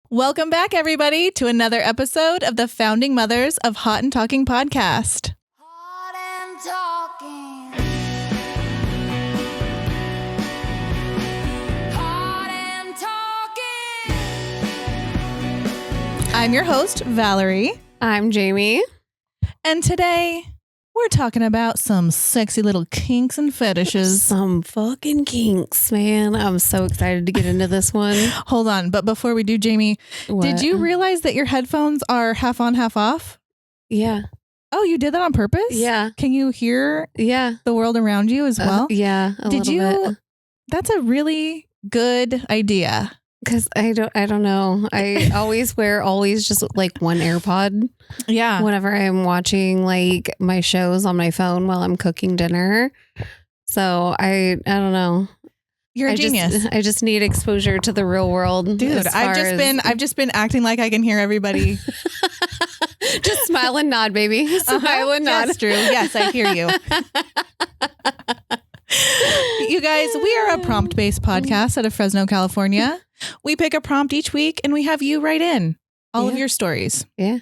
Welcome back, everybody, to another episode of the Founding Mothers of Hot and Talking podcast. Hot and talking. Hot and talking. I'm your host, Valerie, I'm Jamie. and today we're talking about some sexy little kinks and fetishes. Some fucking kinks, man. I'm so excited to get into this one. Hold on, but before we do, Jamie, What? did you realize that your headphones are half on, half off? Yeah. Oh, you did that on purpose? Yeah. Can you hear Yeah. the world around you as well? Yeah. Did you? That's a really good idea. Because I don't know. I always wear just like one AirPod Yeah. whenever I'm watching like my shows on my phone while I'm cooking dinner. So I don't know. You're a genius. I just need exposure to the real world. Dude, I've just been acting like I can hear everybody. Just smile and nod, baby. Smile and nod. That's true. Yes, I hear you. You guys, we are a prompt-based podcast out of Fresno, California. We pick a prompt each week and we have you write in all of your stories. Yeah.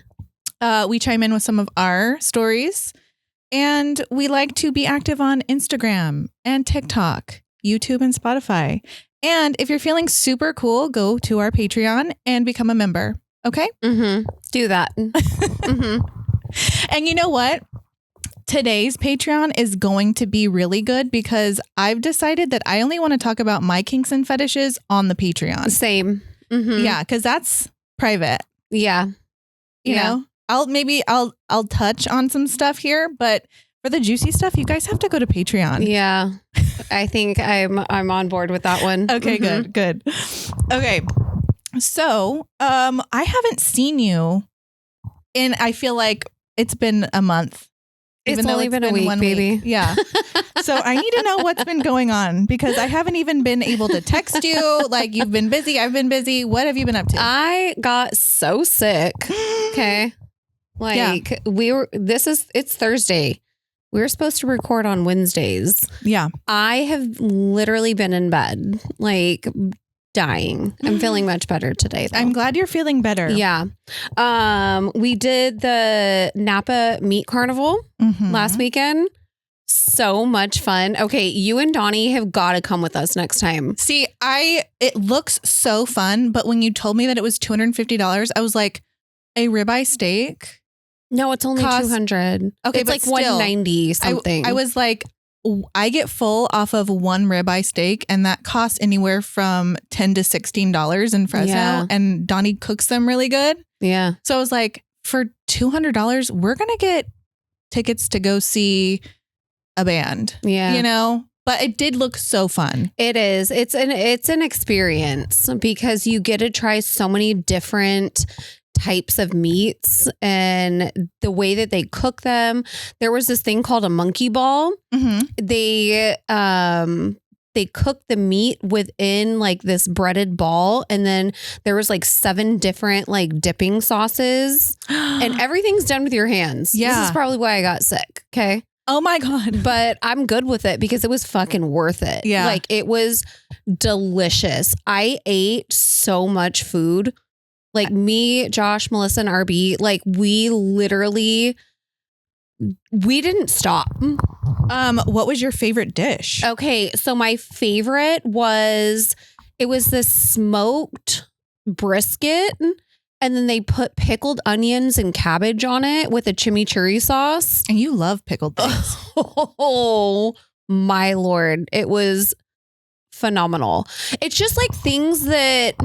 We chime in with some of our stories, and we like to be active on Instagram and TikTok, YouTube and Spotify. And if you're feeling super cool, go to our Patreon and become a member. Okay? Mm-hmm. Do that. Mm-hmm. And you know what? Today's Patreon is going to be really good because I've decided that I only want to talk about my kinks and fetishes on the Patreon. Same. Mm-hmm. Yeah, because that's private. Yeah. You know, I'll touch on some stuff here, but for the juicy stuff, you guys have to go to Patreon. Yeah. I think I'm on board with that one. Okay, good. Okay. So, I haven't seen you in, I feel like it's been a month. It's only been a week, baby. Yeah. So I need to know what's been going on because I haven't even been able to text you. Like, you've been busy. I've been busy. What have you been up to? I got so sick. Okay. Like it's Thursday. We were supposed to record on Wednesdays. Yeah. I have literally been in bed, like dying. I'm feeling much better today, though. I'm glad you're feeling better. Yeah. We did the Napa Meat Carnival last weekend. So much fun. Okay, you and Donnie have got to come with us next time. See, it looks so fun, but when you told me that it was $250, I was like, a ribeye steak? No, it's only $200. Okay, it's like still, $190 something. I was like, I get full off of one ribeye steak, and that costs anywhere from $10 to $16 in Fresno. Yeah. And Donnie cooks them really good. Yeah. So I was like, for $200, we're gonna get tickets to go see a band. Yeah. You know, but it did look so fun. It is. It's an experience because you get to try so many different types of meats and the way that they cook them. There was this thing called a monkey ball. They cook the meat within like this breaded ball, and then there was like 7 different like dipping sauces, and everything's done with your hands. Yeah. This is probably why I got sick. Okay. Oh my God. But I'm good with it because it was fucking worth it. Yeah. Like, it was delicious. I ate so much food. Like, me, Josh, Melissa, and RB, like, we didn't stop. What was your favorite dish? Okay, so my favorite was this smoked brisket, and then they put pickled onions and cabbage on it with a chimichurri sauce. And you love pickled things. Oh my Lord. It was phenomenal. It's just like things that,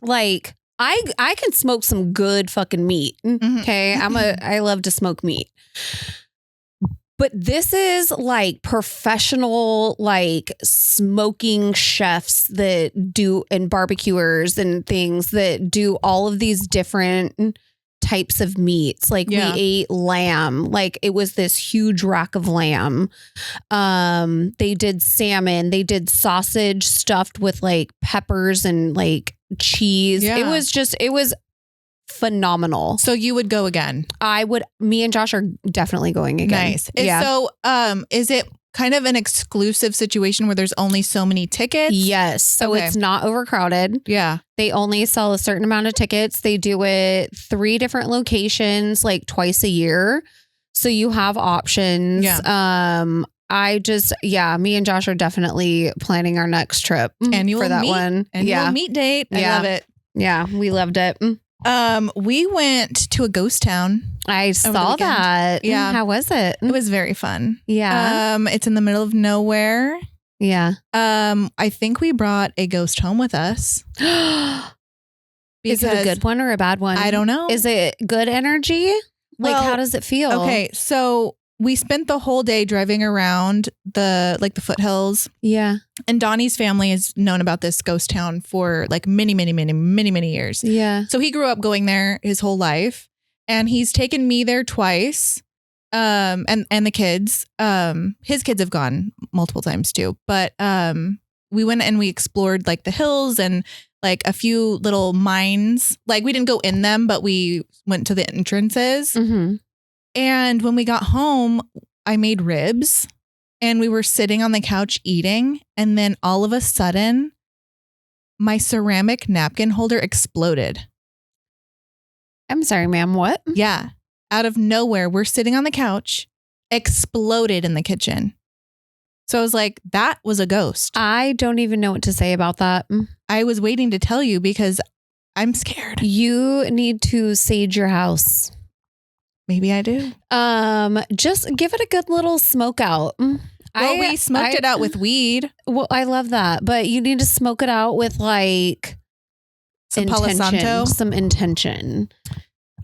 like, I can smoke some good fucking meat. Okay. I love to smoke meat. But this is like professional, like smoking chefs that do, and barbecuers and things that do all of these different types of meats. Like, we ate lamb. Like, it was this huge rack of lamb. They did salmon. They did sausage stuffed with like peppers and like cheese. Yeah. It was phenomenal. So you would go again? Me and Josh are definitely going again. Nice. So, is it kind of an exclusive situation where there's only so many tickets? Yes. So Okay. it's not overcrowded. Yeah. They only sell a certain amount of tickets. They do it 3 different locations, like twice a year. So you have options. Yeah. Me and Josh are definitely planning our next trip Annual for that meet- one. Annual meet date. I Yeah. love it. Yeah, we loved it. We went to a ghost town. I saw weekend. that. Yeah. How was it? It was very fun. Yeah. It's in the middle of nowhere. Yeah. I think we brought a ghost home with us. Is it a good one or a bad one? I don't know. Is it good energy? Like, Well, how does it feel? Okay, so we spent the whole day driving around the foothills. Yeah. And Donnie's family has known about this ghost town for like many years. Yeah. So he grew up going there his whole life, and he's taken me there twice. And the kids, his kids have gone multiple times too. But we went and we explored like the hills and like a few little mines. Like we didn't go in them, but we went to the entrances. Mm-hmm. And when we got home, I made ribs and we were sitting on the couch eating. And then all of a sudden, my ceramic napkin holder exploded. I'm sorry, ma'am. What? Yeah. Out of nowhere, we're sitting on the couch, exploded in the kitchen. So I was like, that was a ghost. I don't even know what to say about that. I was waiting to tell you because I'm scared. You need to sage your house. Maybe I do. Just give it a good little smoke out. Well, we smoked it out with weed. Well, I love that, but you need to smoke it out with like Some Palo Santo. some intention.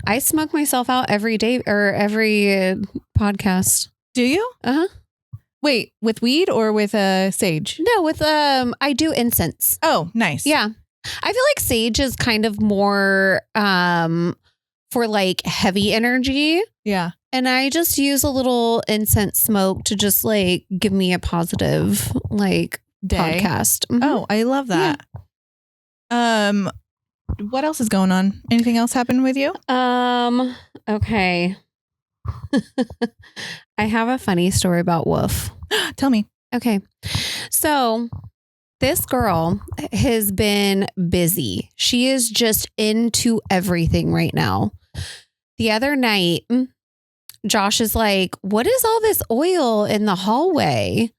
I smoke myself out every day or every podcast. Do you? Uh-huh. Wait, with weed or with sage? No, with I do incense. Oh, nice. Yeah. I feel like sage is kind of more for like heavy energy. Yeah. And I just use a little incense smoke to just like give me a positive like Day. podcast. Mhm. Oh, I love that. What else is going on? Anything else happen with you? Okay. I have a funny story about Woof. Tell me. Okay. So this girl has been busy. She is just into everything right now. The other night, Josh is like, what is all this oil in the hallway?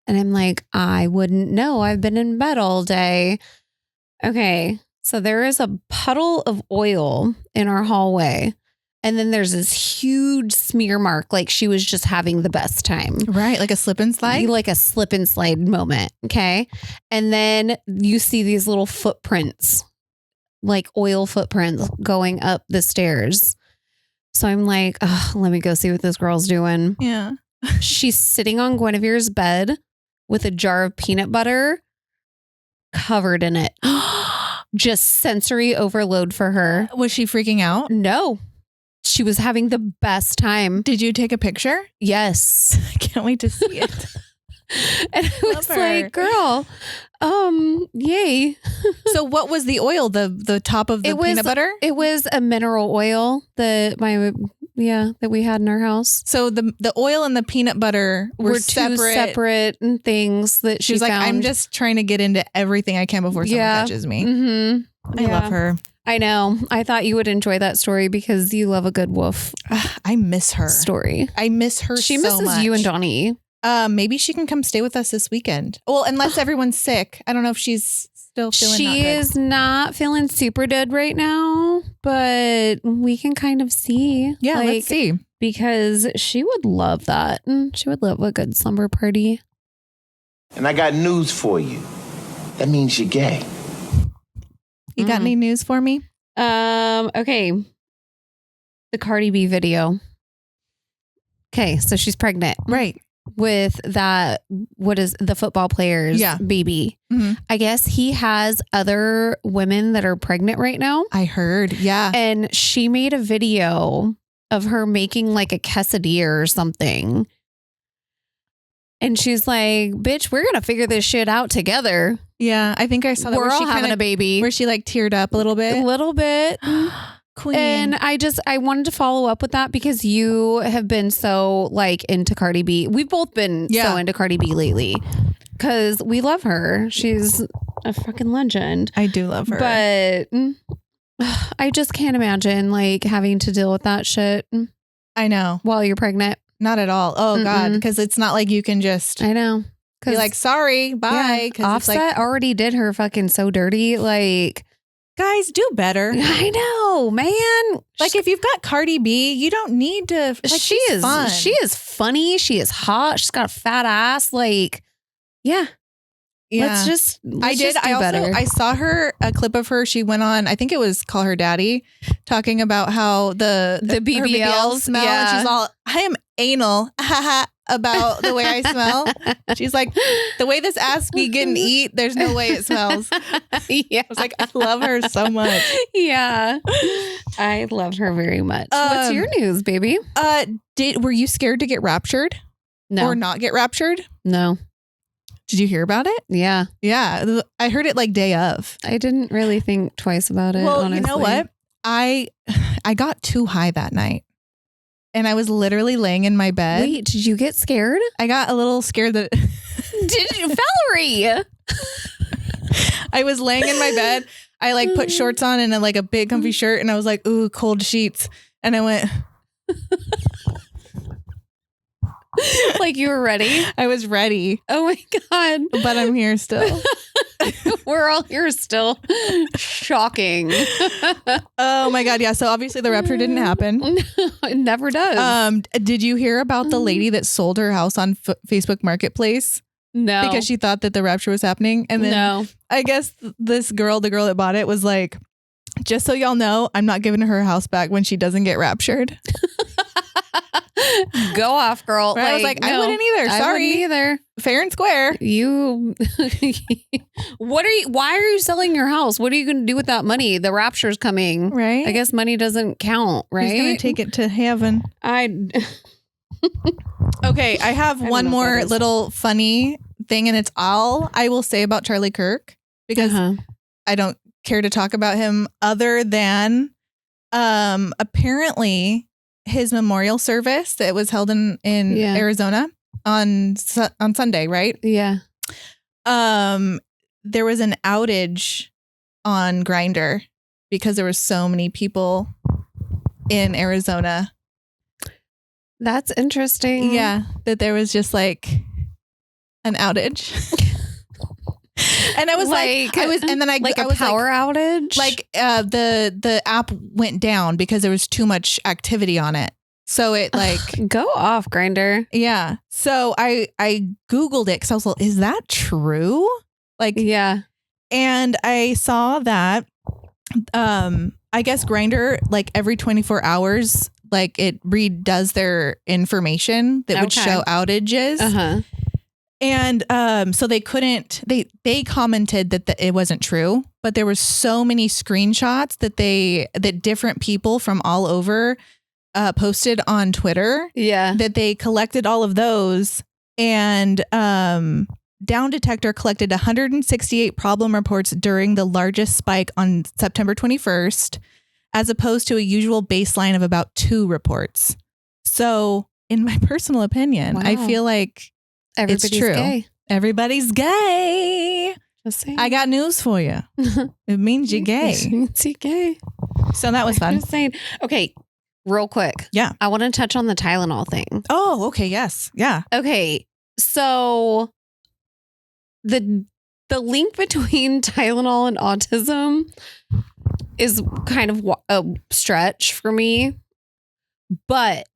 And I'm like, I wouldn't know. I've been in bed all day. Okay. So there is a puddle of oil in our hallway. And then there's this huge smear mark, like she was just having the best time. Right. Like a slip and slide? Like a slip and slide moment. Okay. And then you see these little footprints, like oil footprints going up the stairs. So I'm like, let me go see what this girl's doing. Yeah. She's sitting on Guinevere's bed with a jar of peanut butter covered in it. Just sensory overload for her. Was she freaking out? No. She was having the best time. Did you take a picture? Yes. I can't wait to see it. And I was Love her. like, girl, yay. So what was the oil? The top of the peanut butter? It was a mineral oil that we had in our house. So the oil and the peanut butter were two separate things that She was like, found. I'm just trying to get into everything I can before someone catches me. Mm-hmm. I love her. I know. I thought you would enjoy that story because you love a good wolf I miss her. story. I miss her She so misses much. you and Donnie. Maybe she can come stay with us this weekend. Well, unless everyone's sick. I don't know if she's still feeling She not good. is not feeling super good right now, but we can kind of see. Yeah, let's see. Because she would love that. She would love a good slumber party. And I got news for you. That means you're gay. You got any news for me? Okay. The Cardi B video. Okay, so she's pregnant. Right. With that, what is the football player's baby. Mm-hmm. I guess he has other women that are pregnant right now. I heard. Yeah. And she made a video of her making like a quesadilla or something. And she's like, bitch, we're going to figure this shit out together. Yeah. I think I saw that. We're where all she having a baby. Where she like teared up a little bit. A little bit. Queen. And I wanted to follow up with that because you have been so like into Cardi B. We've both been so into Cardi B lately because we love her. She's a fucking legend. I do love her. But I just can't imagine like having to deal with that shit I know. while you're pregnant. Not at all. Oh, God. Because it's not like you can just I know. be like, sorry, bye. Yeah, Offset already did her fucking so dirty. Like, guys, do better. I know, man. Like, if you've got Cardi B, you don't need to. Like, she she's is fun. She is funny. She is hot. She's got a fat ass. Like, yeah. Let's just do better. I saw a clip of her. She went on, I think it was Call Her Daddy, talking about how the BBL smell. And she's all, I am anal about the way I smell. She's like, the way this ass be getting eat, there's no way it smells. Yeah. I was like, I love her so much. Yeah. I love her very much. What's your news, baby? Were you scared to get raptured? No. Or not get raptured? No. Did you hear about it? Yeah. Yeah. I heard it like day of. I didn't really think twice about it. Well, honestly. you know what? I got too high that night. And I was literally laying in my bed. Wait, did you get scared? I got a little scared that Did you, Valerie? I was laying in my bed. I like put shorts on and like a big comfy shirt. And I was like, ooh, cold sheets. And I went. Like you were ready? I was ready. Oh my God. But I'm here still. We're all here still. Shocking. Oh my God. Yeah. So obviously the rapture didn't happen. It never does. Did you hear about the lady that sold her house on Facebook Marketplace? No. Because she thought that the rapture was happening. And then no. I guess the girl that bought it was like, just so y'all know, I'm not giving her house back when she doesn't get raptured. Go off, girl. Right? I was like, no, I wouldn't either. Sorry. I wouldn't either. Fair and square. You why are you selling your house? What are you going to do with that money? The rapture's coming. Right. I guess money doesn't count, right? Who's going to take it to heaven? Okay. I have one more little funny thing, and it's all I will say about Charlie Kirk because I don't care to talk about him other than apparently his memorial service that was held in Arizona on Sunday, right? Yeah. There was an outage on Grindr because there were so many people in Arizona. That's interesting. Yeah, that there was just like an outage. And I was like a power outage. Like the app went down because there was too much activity on it. So it like go off, Grindr. Yeah. So I Googled it because I was like, is that true? Like, yeah. And I saw that I guess Grindr, like every 24 hours, like it redoes their information that would show outages. And so they couldn't, they commented that it wasn't true, but there were so many screenshots that different people from all over posted on Twitter. Yeah. That they collected all of those, and Down Detector collected 168 problem reports during the largest spike on September 21st, as opposed to a usual baseline of about 2 reports. So in my personal opinion, I feel like everybody's it's true. Gay. Everybody's gay. Just saying. I got news for you. It means you're gay. It means you're gay. So that was fun. Just saying. Okay, real quick. Yeah. I want to touch on the Tylenol thing. Oh, okay. Yes. Yeah. Okay. So the link between Tylenol and autism is kind of a stretch for me, but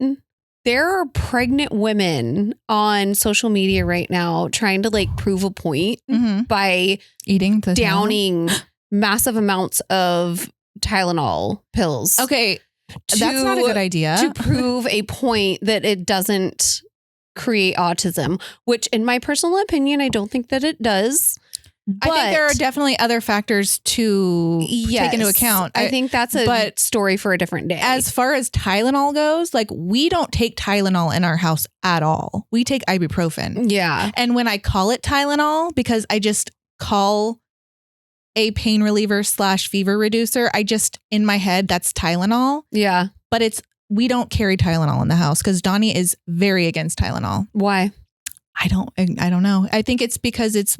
there are pregnant women on social media right now trying to like prove a point by eating the downing massive amounts of Tylenol pills. Okay. That's not a good idea. To prove a point that it doesn't create autism, which in my personal opinion, I don't think that it does. I think there are definitely other factors to take into account. I think that's a story for a different day. As far as Tylenol goes, like we don't take Tylenol in our house at all. We take ibuprofen. Yeah. And when I call it Tylenol, because I just call a pain reliever / fever reducer. I just, in my head, that's Tylenol. Yeah. But we don't carry Tylenol in the house because Donnie is very against Tylenol. Why? I don't know. I think it's because it's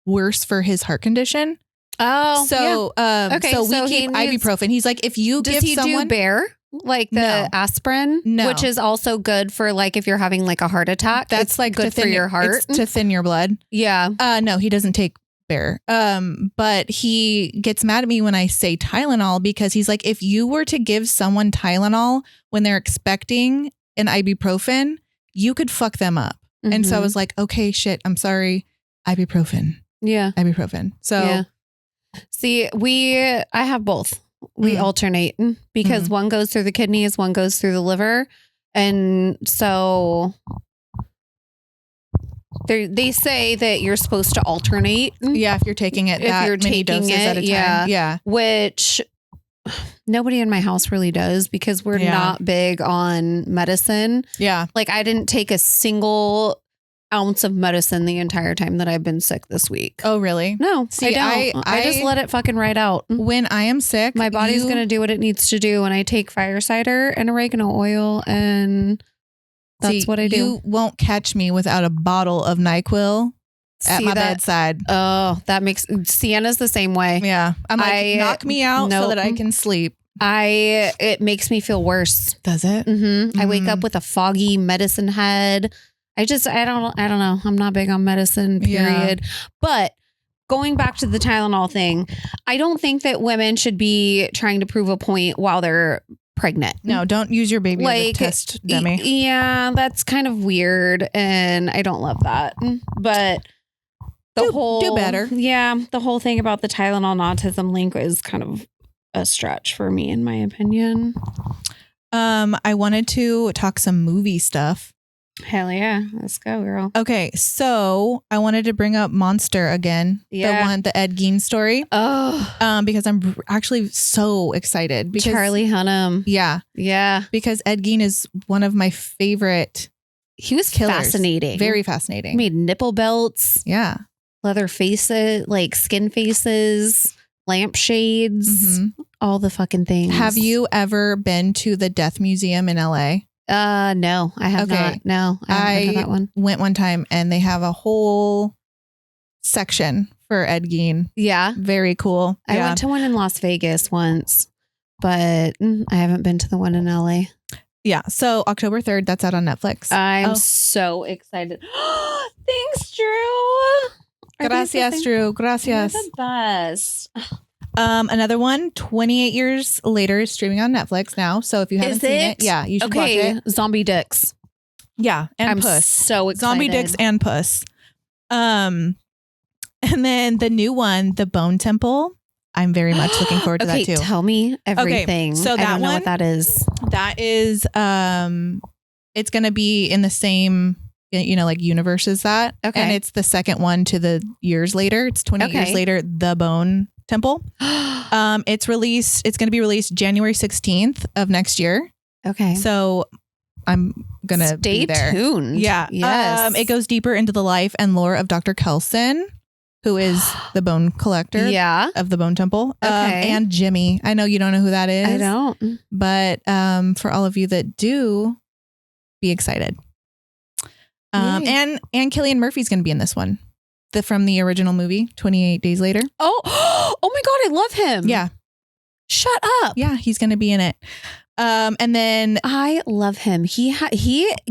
worse for his heart condition. Oh, so Okay, so we so keep he needs- ibuprofen. He's like, if you Does give he someone, do Bear? Like the No. aspirin? No. Which is also good for like if you're having like a heart attack. that's It's like good to for your heart. it's to thin your blood. Yeah. No, he doesn't take Bear. But he gets mad at me when I say Tylenol because he's like, if you were to give someone Tylenol when they're expecting an ibuprofen, you could fuck them up. And so I Mhm. was like, okay, shit, I'm sorry. Ibuprofen. Yeah. So Yeah. See, I have both. We Mm. alternate because one goes through the kidneys, one goes through the liver. And so they say that you're supposed to alternate. yeah, if you're taking it If that you're many taking doses at a it, time. yeah. Yeah. Which nobody in my house really does because we're Yeah. not big on medicine. Yeah. Like I didn't take a single ounce of medicine the entire time that I've been sick this week. Oh, really? No, See, I don't. I just let it fucking ride out. When I am sick, My body's going to do what it needs to do. And I take fire cider and oregano oil and that's what I do. You won't catch me without a bottle of NyQuil at See my that? bedside. Oh, that makes Sienna's the same way. Yeah. I'm like, I- knock me out so nope. that I can sleep. It makes me feel worse. Does it? I wake up with a foggy medicine head. I don't know. I'm not big on medicine, period. Yeah. But going back to the Tylenol thing, I don't think that women should be trying to prove a point while they're pregnant. No, don't use your baby as a Like, test dummy. Yeah, that's kind of weird. And I don't love that. But Do better. Yeah. The whole thing about the Tylenol and autism link is kind of a stretch for me, in my opinion. I wanted to talk some movie stuff. Hell yeah. Let's go, girl. Okay, so I wanted to bring up Monster again. Yeah. The Ed Gein story. Oh, Because I'm actually so excited. Because Charlie Hunnam. Yeah, Yeah. because Ed Gein is one of my favorite He was killers. fascinating. Very He fascinating. made nipple belts, Yeah. leather faces, like skin faces, lampshades, Mhm. all the fucking things. Have you ever been to the Death Museum in LA? No, I have Okay. not. No, I haven't been to that one. Went one time and they have a whole section for Ed Gein. Yeah. Very cool. I Yeah. went to one in Las Vegas once, but I haven't been to the one in LA. Yeah. So October 3rd, that's out on Netflix. I'm Oh. so excited. Thanks, Drew. Are these the Gracias, things- Drew. You're Gracias. the best. Another one, 28 years later, is streaming on Netflix now. So if you haven't Is seen it? it, yeah, you should watch Okay, it. Zombie Dicks. Yeah, and I'm Puss. so excited. Zombie Dicks and Puss. And then the new one, The Bone Temple. I'm very much looking forward to Okay, that too. tell me everything. so I that don't know one- what that is. That is, it's going to be in the same, like universe as that. Okay. And it's the second one to the years later. It's 20 years Okay. later, The Bone Temple. It's going to be released January 16th of next year. Okay. So I'm going to Stay be there. tuned. Yeah. Yes. It goes deeper into the life and lore of Dr. Kelson, who is the bone collector Yeah. of the Bone Temple. Okay. And Jimmy. I know you don't know who that is. I don't. But for all of you that do, be excited. Yay. And Cillian Murphy's going to be in this one. From the original movie, 28 Days Later. Oh my God, I love him. Yeah. Shut up. Yeah, he's going to be in it. And then I love him. He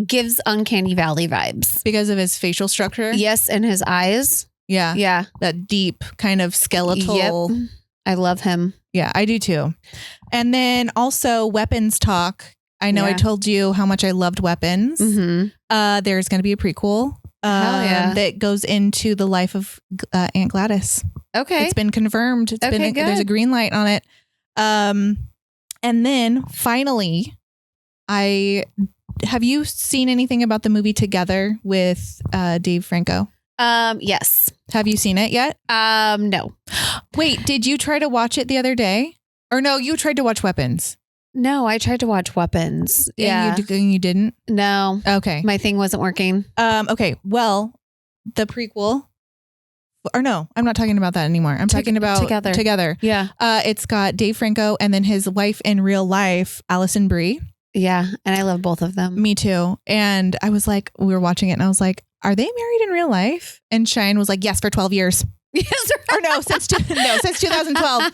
gives Uncanny Valley vibes. because of his facial structure. Yes, and his eyes. Yeah. Yeah. That deep kind of skeletal. Yep. I love him. Yeah, I do too. And then also Weapons Talk. I know I Yeah. told you how much I loved Weapons. Mm-hmm. There's going to be a prequel Hell yeah. that goes into the life of Aunt Gladys. Okay. It's been confirmed. Okay, good. There's a green light on it. And then finally, have you seen anything about the movie Together with Dave Franco? Yes. Have you seen it yet? No. Wait, did you try to watch it the other day? Or no, you tried to watch Weapons. No, I tried to watch Weapons. Yeah. And you didn't? No. Okay. My thing wasn't working. Okay. Well, the prequel or no, I'm not talking about that anymore. I'm talking about Together. Yeah. It's got Dave Franco and then his wife in real life, Allison Brie. Yeah. And I love both of them. Me too. And I was like, we were watching it and I was like, are they married in real life? And Cheyenne was like, yes, for 12 years. Yes. Or no, since 2012.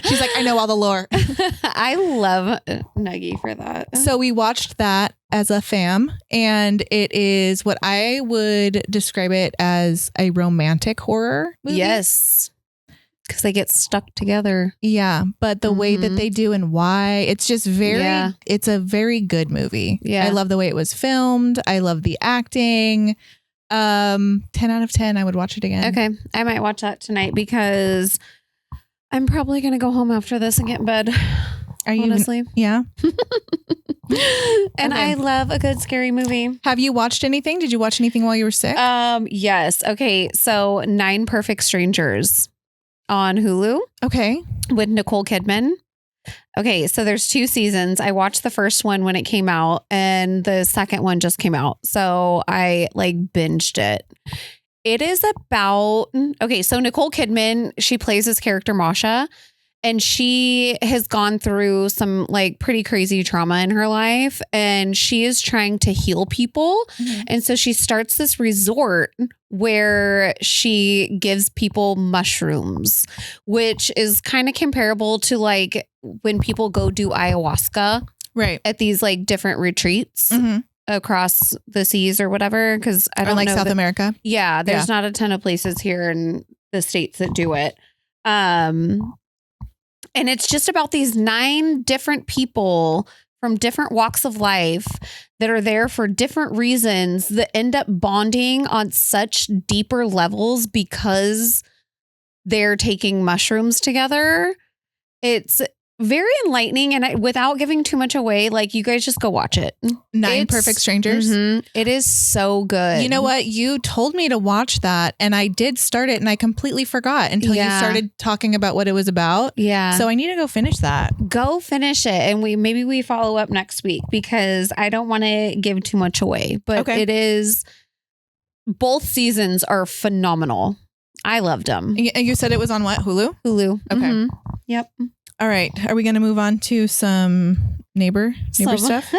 She's like, I know all the lore. I love Nuggie for that. So we watched that as a fam, and it is what I would describe it as a romantic horror movie. Yes. Because they get stuck together. Yeah. But the way that they do and why, it's just it's a very good movie. Yeah. I love the way it was filmed. I love the acting. 10 out of 10. I would watch it again. Okay. I might watch that tonight because I'm probably going to go home after this and get in bed. Are you? Honestly. Yeah. And I love a good scary movie. Have you watched anything? Did you watch anything while you were sick? Yes. Okay. So 9 Perfect Strangers on Hulu. Okay. With Nicole Kidman. Okay, so there's 2 seasons. I watched the first one when it came out and the second one just came out. So I like binged it. It is about, okay, so Nicole Kidman, she plays this character Masha, and she has gone through some like pretty crazy trauma in her life, and she is trying to heal people. Mm-hmm. And so she starts this resort where she gives people mushrooms, which is kind of comparable to like when people go do ayahuasca Right. at these like different retreats across the seas or whatever. Cause I don't like know South America. Yeah. There's not a ton of places here in the States that do it. And it's just about these 9 different people from different walks of life that are there for different reasons that end up bonding on such deeper levels because they're taking mushrooms together. It's very enlightening, and without giving too much away, like you guys just go watch it. 9 Perfect Strangers. It is so good. You know what? You told me to watch that, and I did start it, and I completely forgot until you started talking about what it was about. Yeah. So I need to go finish that. Go finish it, and we follow up next week because I don't want to give too much away. But it is, both seasons are phenomenal. I loved them. And you said it was on what? Hulu? Hulu. Okay. Yep. All right. Are we going to move on to some neighbor stuff?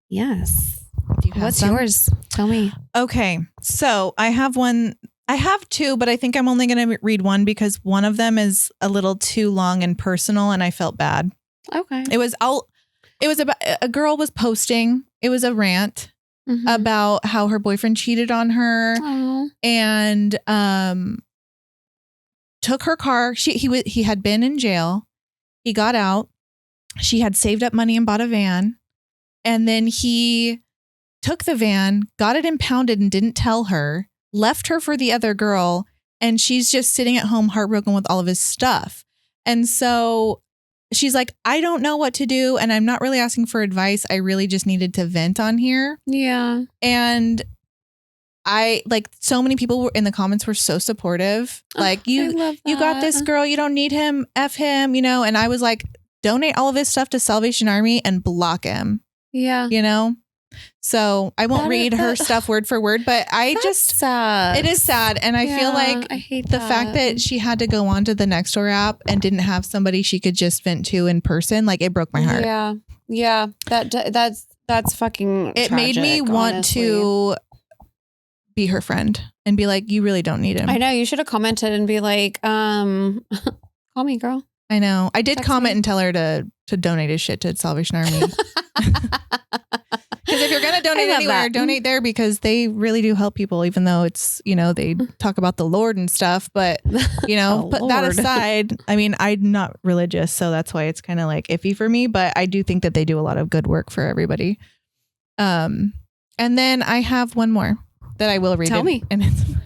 Yes. What's some? yours? Tell me. Okay. So I have one. I have 2, but I think I'm only going to read one because one of them is a little too long and personal, and I felt bad. Okay. It was about a girl was posting. It was a rant about how her boyfriend cheated on her. Aww. And took her car. He had been in jail. He got out. She had saved up money and bought a van. And then he took the van, got it impounded and didn't tell her, left her for the other girl. And she's just sitting at home heartbroken with all of his stuff. And so she's like, I don't know what to do. And I'm not really asking for advice. I really just needed to vent on here. Yeah. And I like so many people were in the comments were so supportive. Like you got this, girl. You don't need him. F him, And I was like, donate all of his stuff to Salvation Army and block him. Yeah. So I won't read her stuff word for word, but sucks. It is sad. And I feel like I hate the fact that she had to go on to the Nextdoor app and didn't have somebody she could just vent to in person, like it broke my heart. Yeah. Yeah. That's fucking It made me want to be her friend and be like, you really don't need him. I know. You should have commented and be like, call me, girl. I know. I did Text comment me. and tell her to donate his shit to Salvation Army. Because if you're going to donate anywhere, donate there because they really do help people, even though it's, they talk about the Lord and stuff. But, put that aside, I mean, I'm not religious, so that's why it's kind of like iffy for me. But I do think that they do a lot of good work for everybody. And then I have one more that I will read. Tell me. And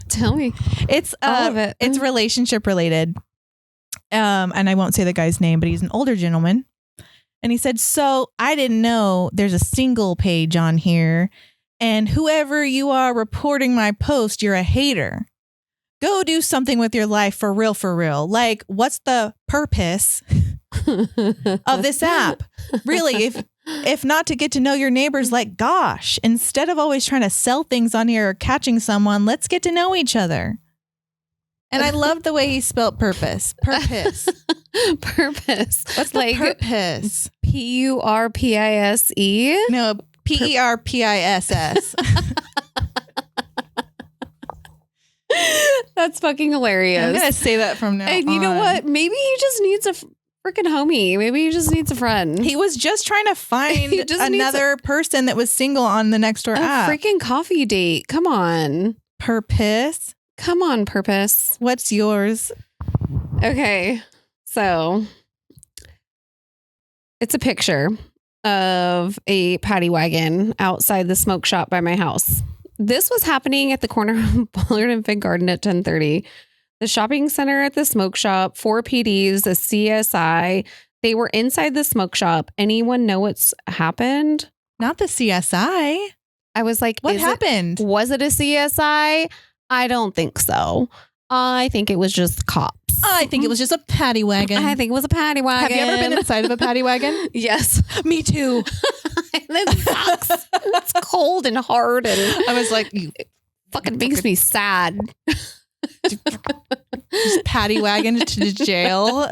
Tell me. It's all of it. It's relationship related. And I won't say the guy's name, but he's an older gentleman. And he said, so I didn't know there's a single page on here. And whoever you are reporting my post, you're a hater. Go do something with your life for real, for real. Like, what's the purpose of this app. Really, if not to get to know your neighbors, like, gosh, instead of always trying to sell things on here or catching someone, let's get to know each other. And I love the way he spelled purpose. Purpose. Purpose. What's the purpose? Purpise? No, PERPISS. That's fucking hilarious. I'm going to say that from now on. And you know what? Maybe he just needs a freaking homie. Maybe he just needs a friend. He was just trying to find another person that was single on the Nextdoor app. Freaking coffee date. Come on. Purpose. Come on, Purpose. What's yours? Okay. So it's a picture of a paddy wagon outside the smoke shop by my house. This was happening at the corner of Bullard and Fig Garden at 10:30. The shopping center at the smoke shop, 4 PDs, a CSI. They were inside the smoke shop. Anyone know what's happened? Not the CSI. I was like, what happened? Was it a CSI? I don't think so. I think it was just cops. I think it was just a paddy wagon. I think it was a paddy wagon. Have you ever been inside of a paddy wagon? Yes. Me too. It sucks. It's cold and hard. And I was like, you fucking makes me sad. Just paddy wagon to the jail.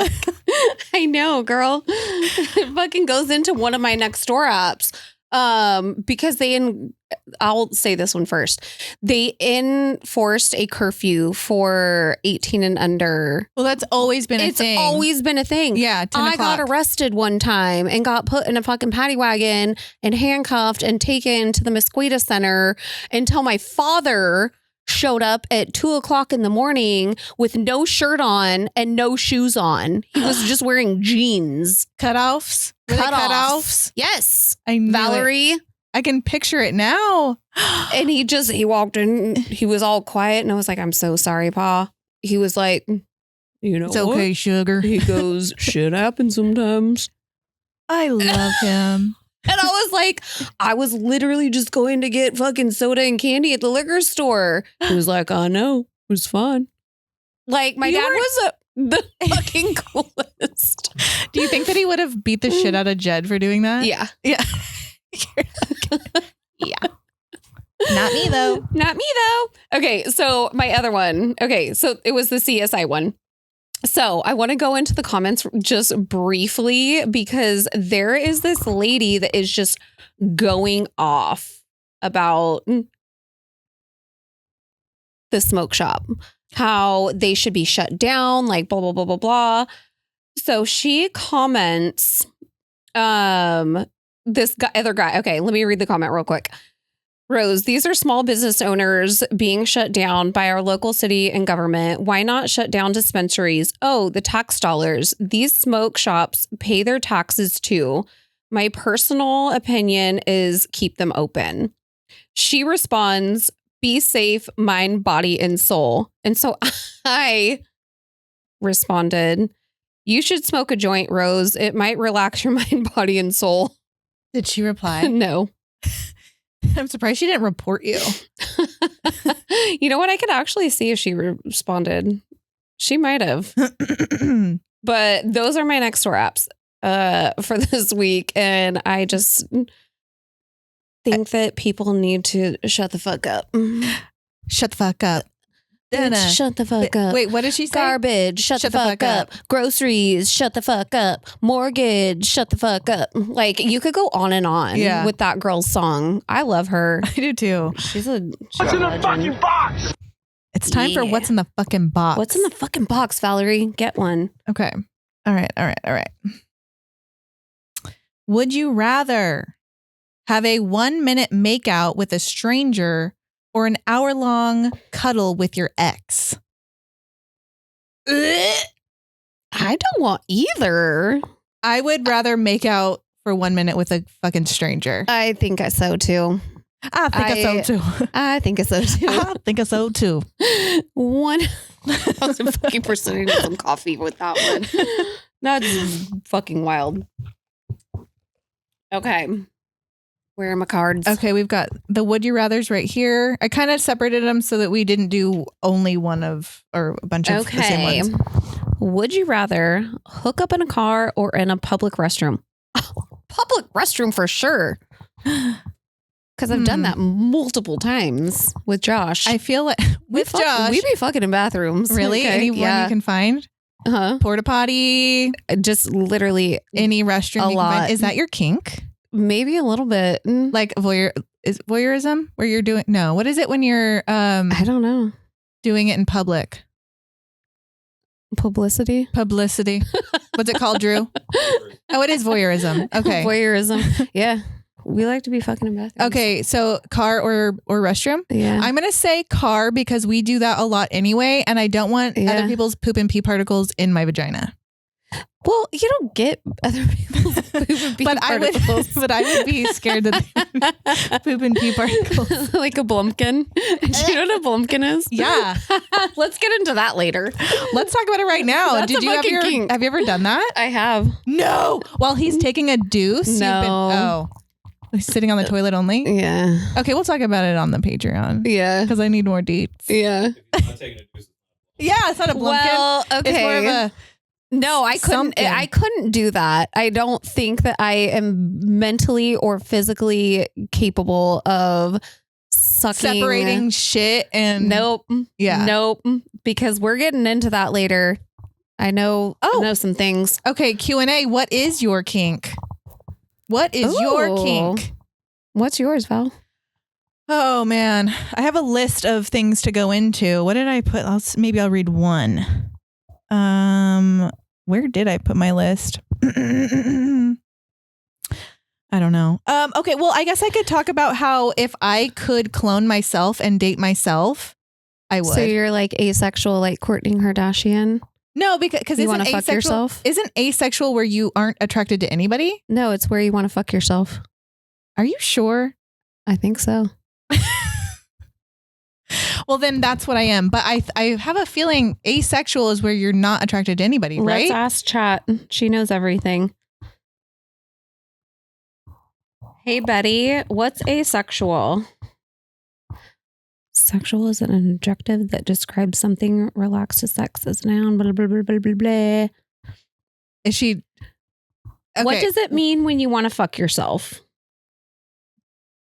I know, girl. It fucking goes into one of my Nextdoor apps. Because I'll say this one first. They enforced a curfew for 18 and under. Well, that's always been a thing. It's always been a thing. Yeah, 10 I got arrested one time and got put in a fucking paddy wagon and handcuffed and taken to the Musquita Center until my father showed up at 2:00 in the morning with no shirt on and no shoes on. He was just wearing jeans. Cutoffs? Were they cutoffs? Yes. I knew Valerie. it. I can picture it now. And he walked in. He was all quiet. And I was like, I'm so sorry, Pa. He was like, you know, it's okay, sugar. He goes, shit happens sometimes. I love him. And I was like, I was literally just going to get fucking soda and candy at the liquor store. He was like, I know. It was fun. Like, my dad was the fucking coolest. Do you think that he would have beat the shit out of Jed for doing that? Yeah. Yeah. Yeah. Not me, though. Not me, though. Okay, so my other one. Okay, so it was the CSI one. So I want to go into the comments just briefly because there is this lady that is just going off about the smoke shop, how they should be shut down, like blah, blah, blah, blah, blah. So she comments, this other guy. Okay, let me read the comment real quick. Rose, these are small business owners being shut down by our local city and government. Why not shut down dispensaries? Oh, the tax dollars. These smoke shops pay their taxes too. My personal opinion is keep them open. She responds, be safe, mind, body, and soul. And so I responded, you should smoke a joint, Rose. It might relax your mind, body, and soul. Did she reply? No. I'm surprised she didn't report you. You know what? I could actually see if she responded. She might have. But those are my Nextdoor apps for this week. And I just think that people need to shut the fuck up. Shut the fuck up. Bitch, shut the fuck up. Wait, what did she say? Garbage, shut the fuck up. Groceries, shut the fuck up. Mortgage, shut the fuck up. Like, you could go on and on with that girl's song. I love her. I do too. She's a What's in the fucking box? It's time for what's in the fucking box. What's in the fucking box, Valerie? Get one. Okay. All right. Would you rather have a 1-minute makeout with a stranger or an hour-long cuddle with your ex? I don't want either. I would rather make out for 1 minute with a fucking stranger. I think so too. I think so too. I think so too. I think so too. One. I was fucking pursuing some coffee with that one. That's fucking wild. Okay. Where are my cards? Okay, we've got the would you rathers right here. I kind of separated them so that we didn't do only one of or a bunch of the same ones. Would you rather hook up in a car or in a public restroom? Public restroom for sure. Because I've done that multiple times with Josh. I feel like with Josh, we be fucking in bathrooms. really? Okay, Anyone you can find? Uh-huh. Porta potty, Just literally any restroom a you lot. can find. Is that your kink? Maybe a little bit. Like voyeurism? Where you're doing what is it when you're I don't know. doing it in public? Publicity. What's it called, Drew? Oh, it is voyeurism. Okay. Voyeurism. Yeah. We like to be fucking in bathrooms. Okay, so car or restroom? Yeah. I'm going to say car because we do that a lot anyway, and I don't want other people's poop and pee particles in my vagina. Well, you don't get other people's poop and pee particles. But I would be scared that they would poop and pee particles. Like a blumpkin. Do you know what a blumpkin is? Yeah. Let's get into that later. Let's talk about it right now. That's a fucking kink. Have you ever done that? I have. No. While he's taking a deuce? No. He's sitting on the toilet only? Yeah. Okay, we'll talk about it on the Patreon. Yeah. Because I need more deets. Yeah. Yeah, it's not a blumpkin. Well, okay. It's more of a... No, I couldn't. Something. I couldn't do that. I don't think that I am mentally or physically capable of sucking. Separating shit and... Nope. Yeah. Nope. Because we're getting into that later. I know. I know some things. Okay, Q&A. What is your kink? What is your kink? What's yours, Val? Oh man, I have a list of things to go into. What did I put? Maybe I'll read one. Where did I put my list? I don't know. Okay, well, I guess I could talk about how if I could clone myself and date myself, I would. So you're like asexual, like Kourtney Kardashian? No, because you want to fuck yourself? Isn't asexual where you aren't attracted to anybody? No, it's where you want to fuck yourself. Are you sure? I think so. Well, then that's what I am. But I have a feeling asexual is where you're not attracted to anybody, right? Let's ask chat. She knows everything. Hey, Betty, what's asexual? Sexual is an adjective that describes something relaxed to sex as noun. Blah, blah, blah, blah, blah, blah. Is she... Okay. What does it mean when you want to fuck yourself?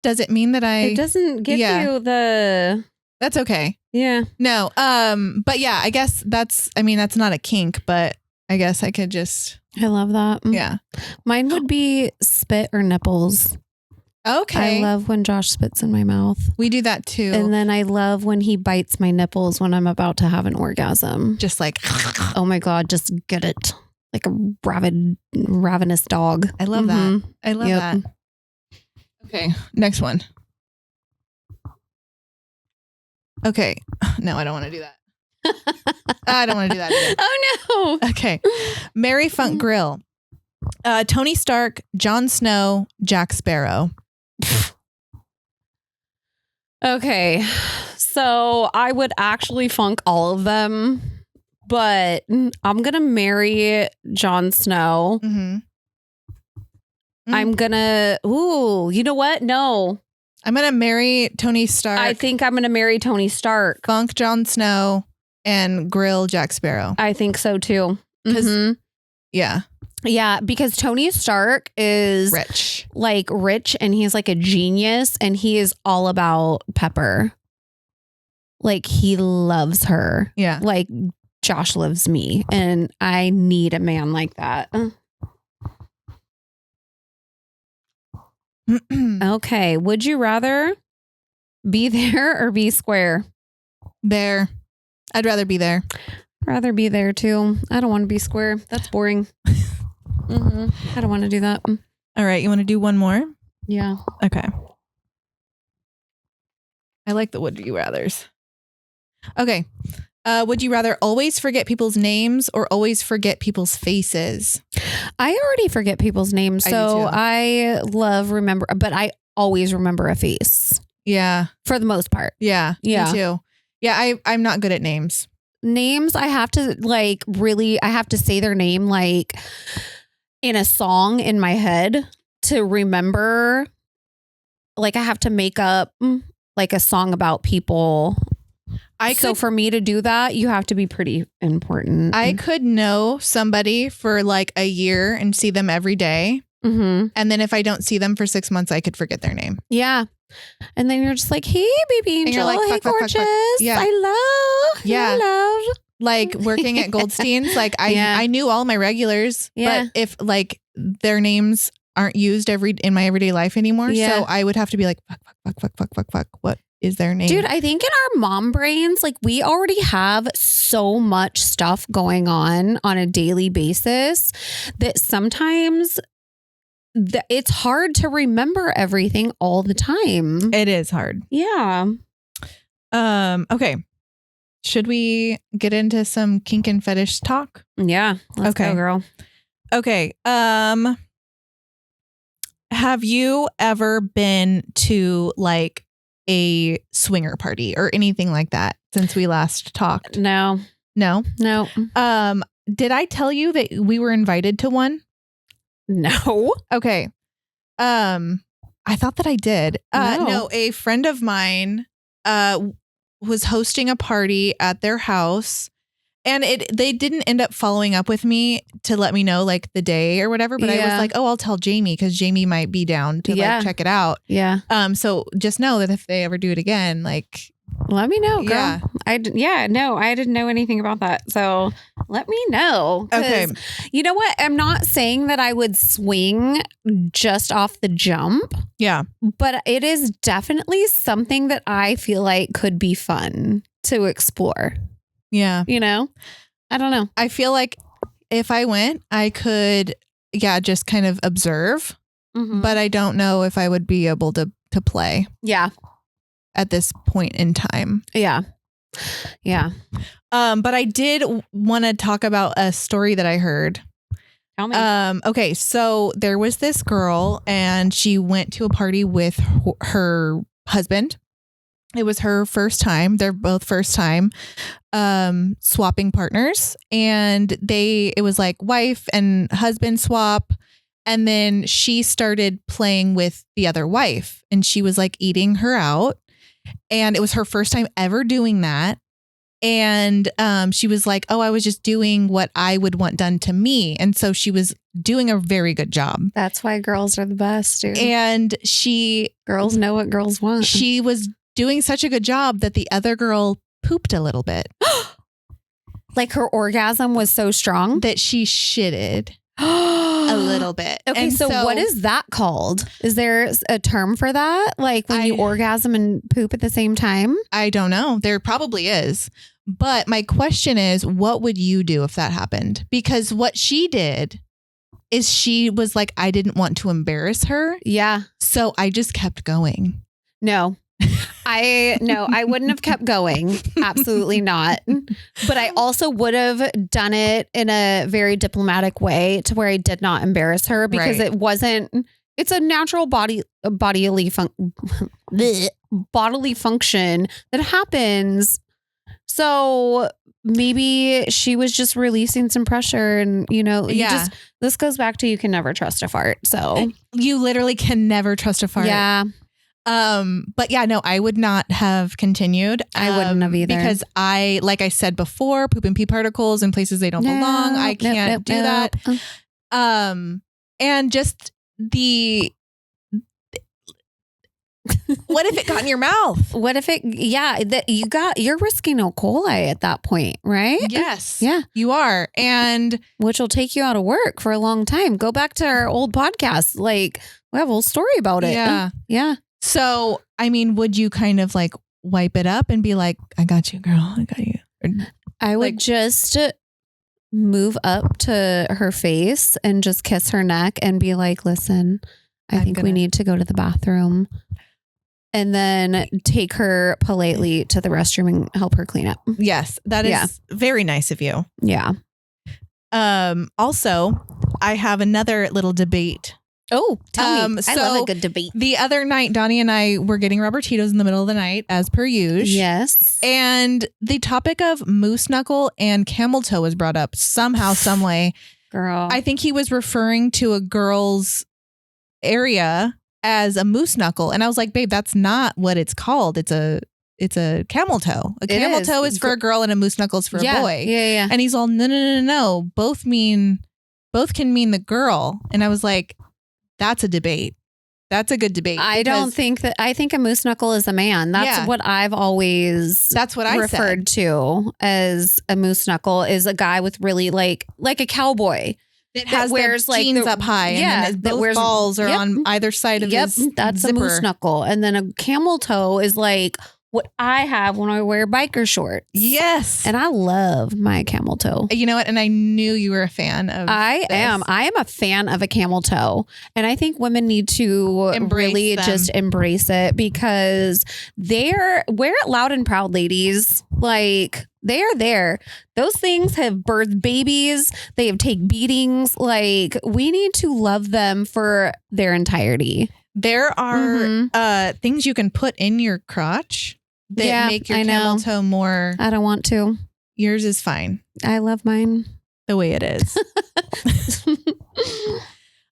Does it mean that It doesn't give you the... That's okay. Yeah. No. But yeah, I guess that's not a kink, but I guess I could just... I love that. Yeah. Mine would be spit or nipples. Okay. I love when Josh spits in my mouth. We do that too. And then I love when he bites my nipples when I'm about to have an orgasm. Just like... Oh my God, just get it. Like a ravenous dog. I love that. I love that. Okay, next one. Okay. No, I don't want to do that. I don't want to do that either. Oh no. Okay. Mary Funk Grill. Tony Stark, Jon Snow, Jack Sparrow. Okay. So I would actually funk all of them, but I'm going to marry Jon Snow. Mm-hmm. I'm going to, you know what? No. I'm going to marry Tony Stark. I think I'm going to marry Tony Stark. Funk Jon Snow and grill Jack Sparrow. I think so too. Yeah. Yeah, because Tony Stark is rich and he's like a genius and he is all about Pepper. Like he loves her. Yeah. Like Josh loves me and I need a man like that. Okay. Would you rather be there or be square? There. I'd rather be there. Rather be there too. I don't want to be square. That's boring. I don't want to do that. All right. You want to do one more? Yeah. Okay. I like the would you rathers. Okay. Would you rather always forget people's names or always forget people's faces? I already forget people's names. So I love but I always remember a face. Yeah. For the most part. Yeah. Yeah. Me too. Yeah. I'm not good at names. Names, I have to I have to say their name like in a song in my head to remember. Like I have to make up like a song about people. So for me to do that, you have to be pretty important. I could know somebody for like a year and see them every day. Mm-hmm. And then if I don't see them for 6 months, I could forget their name. Yeah. And then you're just like, hey, baby angel. And you're like, hey, fuck, fuck, gorgeous. fuck, fuck. Yeah. I love. Yeah. I love. Like working at Goldstein's, like Yeah. I knew all my regulars, Yeah. but if like their names aren't used in my everyday life anymore, Yeah. so I would have to be like, fuck. What is their name? Dude, I think in our mom brains, like we already have so much stuff going on a daily basis that sometimes it's hard to remember everything all the time. It is hard. Yeah. Okay. Should we get into some kink and fetish talk? Yeah. Let's go, girl. Okay. Have you ever been to like a swinger party or anything like that since we last talked? No. No. Did I tell you that we were invited to one? No. Okay. I thought that I did. No. No, a friend of mine was hosting a party at their house, and they didn't end up following up with me to let me know like the day or whatever, but I was like, oh, I'll tell Jamie because Jamie might be down to like check it out. Yeah. So just know that if they ever do it again, like let me know, girl. Yeah. I didn't know anything about that. So let me know. Okay. You know what? I'm not saying that I would swing just off the jump. Yeah. But it is definitely something that I feel like could be fun to explore. Yeah. You know? I don't know. I feel like if I went, I could, just kind of observe, but I don't know if I would be able to play. Yeah. At this point in time. Yeah. Yeah. But I did want to talk about a story that I heard. Tell me. Okay. So there was this girl and she went to a party with her husband. It was her first time. They're both first time swapping partners. And it was like wife and husband swap. And then she started playing with the other wife and she was like eating her out. And it was her first time ever doing that. And she was like, oh, I was just doing what I would want done to me. And so she was doing a very good job. That's why girls are the best, dude. And girls know what girls want. She was doing such a good job that the other girl pooped a little bit. Like her orgasm was so strong that she shitted a little bit. Okay, and so what is that called? Is there a term for that? Like when you orgasm and poop at the same time? I don't know. There probably is. But my question is, what would you do if that happened? Because what she did is she was like, I didn't want to embarrass her. Yeah. So I just kept going. No. I wouldn't have kept going. Absolutely not. But I also would have done it in a very diplomatic way to where I did not embarrass her because it's a natural bodily function that happens. So maybe she was just releasing some pressure and, this goes back to you can never trust a fart. So you literally can never trust a fart. Yeah. But yeah, no, I would not have continued. I wouldn't have either. Because like I said before, poop and pee particles in places they don't belong. I can't do that. And just what if it got in your mouth? What if you're risking E. coli at that point, right? Yes. Yeah, you are. And which will take you out of work for a long time. Go back to our old podcast. Like we have a whole story about it. Yeah. Yeah. So, I mean, would you kind of like wipe it up and be like, I got you, girl. I got you. I would just move up to her face and just kiss her neck and be like, listen, I think we need to go to the bathroom. And then take her politely to the restroom and help her clean up. Yes, that is very nice of you. Yeah. Also, I have another little debate. Oh, tell me. I love a good debate. The other night, Donnie and I were getting Robertitos in the middle of the night, as per usual. Yes. And the topic of moose knuckle and camel toe was brought up somehow, some way. Girl. I think he was referring to a girl's area as a moose knuckle. And I was like, babe, that's not what it's called. It's it's a camel toe. A camel is. toe is for a girl and a moose knuckles for a boy. Yeah. And he's all, no. Both can mean the girl. And I was like, that's a debate. That's a good debate. I think a moose knuckle is a man. That's what I've always that's what I referred to as a moose knuckle, is a guy with really like a cowboy that wears like jeans up high. And then both balls are on either side of his that's zipper. a moose knuckle. And then a camel toe is like what I have when I wear biker shorts. Yes. And I love my camel toe. You know what? And I knew you were a fan of I am a fan of a camel toe. And I think women need to really just embrace it, because wear it loud and proud, ladies. Like, they are there. Those things have birthed babies. They have taken beatings. Like, we need to love them for their entirety. There are things you can put in your crotch that make your camel toe more. I don't want to. Yours is fine. I love mine the way it is.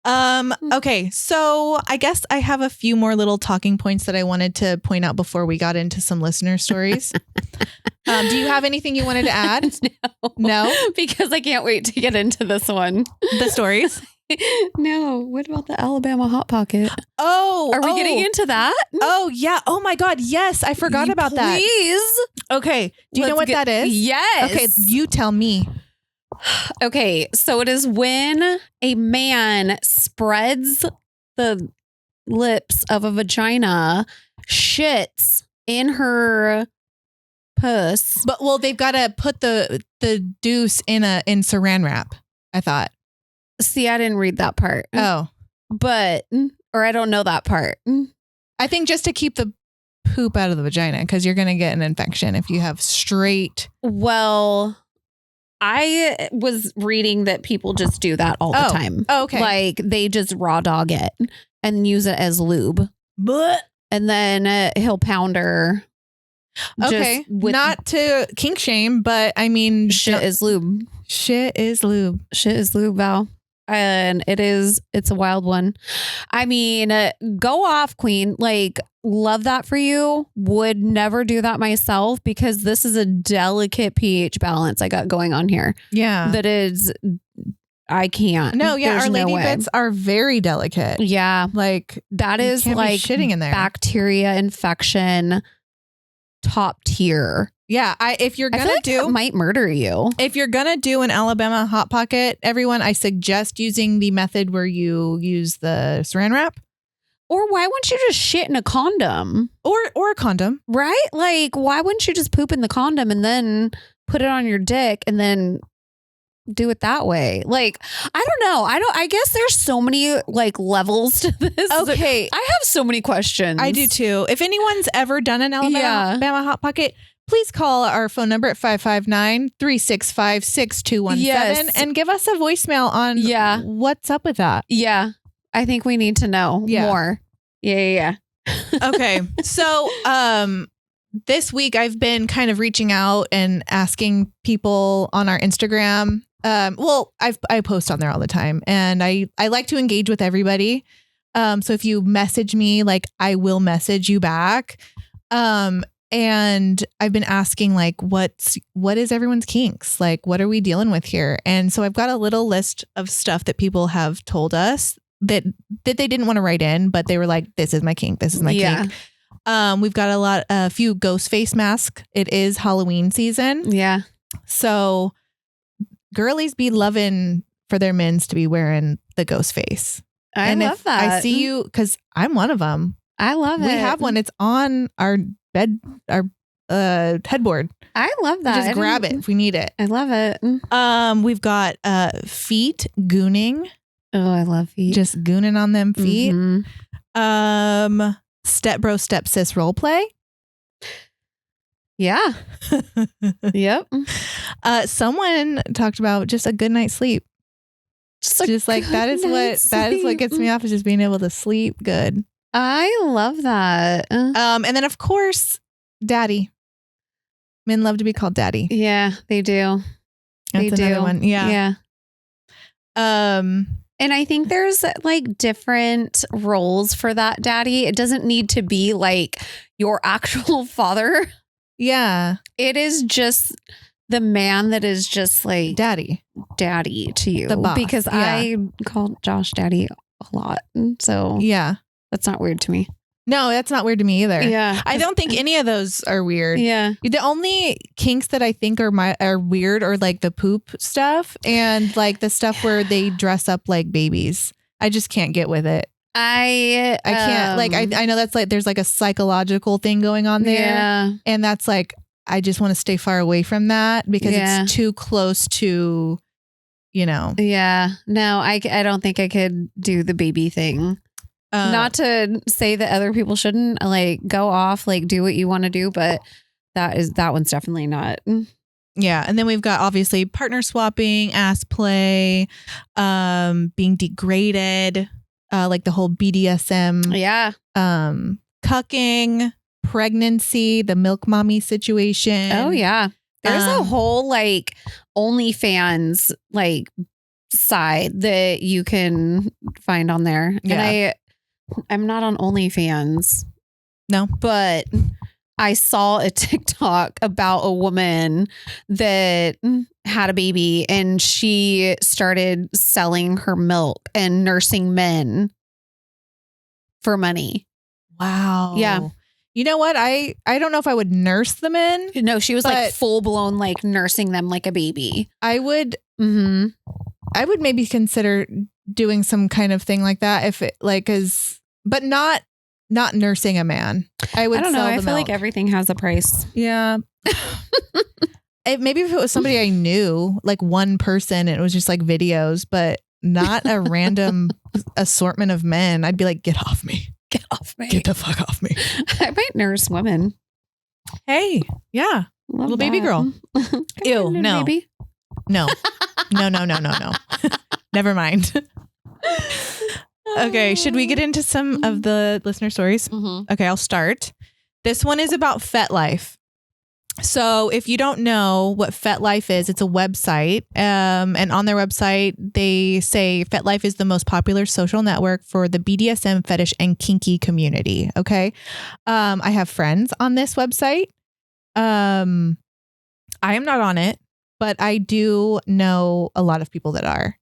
Okay, so I guess I have a few more little talking points that I wanted to point out before we got into some listener stories. Do you have anything you wanted to add? No, because I can't wait to get into this one. The stories. No. What about the Alabama Hot Pocket? Oh, are we getting into that? Oh, yeah. Oh my God. Yes. I forgot about that. Please. Okay. Do you know what that is? Yes. Okay. You tell me. Okay. So it is when a man spreads the lips of a vagina, shits in her puss. But they've got to put the deuce in saran wrap, I thought. See, I didn't read that part. Oh. Or I don't know that part. I think just to keep the poop out of the vagina, because you're going to get an infection if you have straight. Well, I was reading that people just do that all the time. Oh, okay. Like, they just raw dog it and use it as lube. But And then he'll pound her. Okay. Not to kink shame, but I mean, shit is lube. Shit is lube. Shit is lube, Val. And it's a wild one. I mean, go off, queen. Like, love that for you. Would never do that myself, because this is a delicate pH balance I got going on here. Yeah. That is, I can't. No, yeah. There's our lady no way. bits are very delicate. Yeah. Like, that is like shitting in there. Bacteria infection, top tier. Yeah, if you're gonna that might murder you. If you're gonna do an Alabama Hot Pocket, everyone, I suggest using the method where you use the saran wrap. Or why wouldn't you just shit in a condom? Or a condom, right? Like, why wouldn't you just poop in the condom and then put it on your dick and then do it that way? Like, I don't know. I guess there's so many like levels to this. Okay, I have so many questions. I do too. If anyone's ever done an Alabama Hot Pocket, please call our phone number at 559-365-6217 and give us a voicemail on what's up with that. Yeah. I think we need to know more. Yeah. Okay. So this week I've been kind of reaching out and asking people on our Instagram. I post on there all the time, and I like to engage with everybody. So if you message me, like, I will message you back. And I've been asking, like, what is everyone's kinks? Like, what are we dealing with here? And so I've got a little list of stuff that people have told us that they didn't want to write in, but they were like, this is my kink. This is my kink. We've got a few ghost face masks. It is Halloween season. Yeah. So girlies be loving for their mens to be wearing the ghost face. I love that. I see you, because I'm one of them. I love it. We have one. It's on our bed, our headboard. I love that. Just grab it if we need it. I love it. We've got feet gooning. Oh, I love feet. Just gooning on them feet. Mm-hmm. Step bro, step sis role play. Yeah. Yep. Someone talked about just a good night's sleep. Just like that is what gets me off, is just being able to sleep good. I love that. And then of course, daddy. Men love to be called daddy. Yeah, they do. That's another one. Yeah. And I think there's like different roles for that daddy. It doesn't need to be like your actual father. Yeah. It is just the man that is just like Daddy to you. The boss, Because yeah. I call Josh daddy a lot. So Yeah. that's not weird to me. No, that's not weird to me either. Yeah. I don't think any of those are weird. Yeah. The only kinks that I think are weird are like the poop stuff and like the stuff where they dress up like babies. I just can't get with it. I can't like I know that's like there's like a psychological thing going on there. Yeah. And that's like I just want to stay far away from that because it's too close to, Yeah. No, I don't think I could do the baby thing. Not to say that other people shouldn't like go off, like do what you want to do, but that one's definitely not. Yeah. And then we've got obviously partner swapping, ass play, being degraded, like the whole BDSM, Yeah. cucking, pregnancy, the milk mommy situation. Oh yeah. There's a whole like OnlyFans like side that you can find on there. Yeah. And I'm not on OnlyFans. No. But I saw a TikTok about a woman that had a baby and she started selling her milk and nursing men for money. Wow. Yeah. You know what? I don't know if I would nurse the men. No, she was like But- full blown like nursing them like a baby. I would Mm-hmm. maybe consider doing some kind of thing like that if it like but not nursing a man. I would I don't know. sell I the feel milk. like everything has a price. Yeah. Maybe if it was somebody I knew, like one person, and it was just like videos, but not a random assortment of men, I'd be like, get off me. Get off me. Get the fuck off me. I might nurse women. Hey. Yeah. Love Little baby that. girl. Come Ew, here, little no. baby. No. No. Never mind. Okay. Should we get into some of the listener stories? Mm-hmm. Okay, I'll start. This one is about FetLife. So if you don't know what FetLife is, it's a website. And on their website, they say FetLife is the most popular social network for the BDSM, fetish, and kinky community. Okay. I have friends on this website. I am not on it, but I do know a lot of people that are.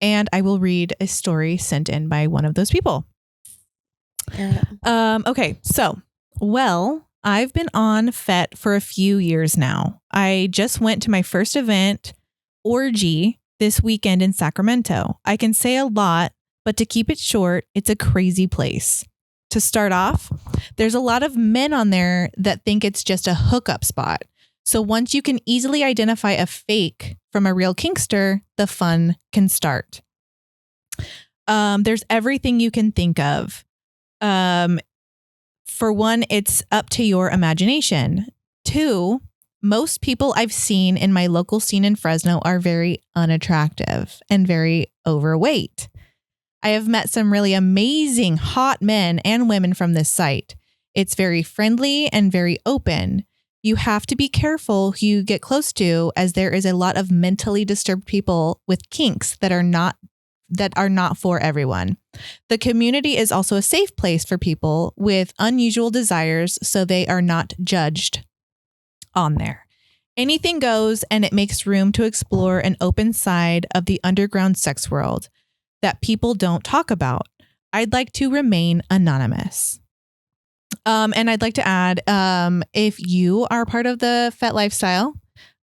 And I will read a story sent in by one of those people. Okay, so, I've been on FET for a few years now. I just went to my first event, Orgy, this weekend in Sacramento. I can say a lot, but to keep it short, it's a crazy place. To start off, there's a lot of men on there that think it's just a hookup spot. So once you can easily identify a fake from a real kinkster, the fun can start. There's everything you can think of. For one, it's up to your imagination. Two, most people I've seen in my local scene in Fresno are very unattractive and very overweight. I have met some really amazing hot men and women from this site. It's very friendly and very open. You have to be careful who you get close to, as there is a lot of mentally disturbed people with kinks that are not for everyone. The community is also a safe place for people with unusual desires, so they are not judged on there. Anything goes, and it makes room to explore an open side of the underground sex world that people don't talk about. I'd like to remain anonymous. And I'd like to add, if you are part of the FET lifestyle,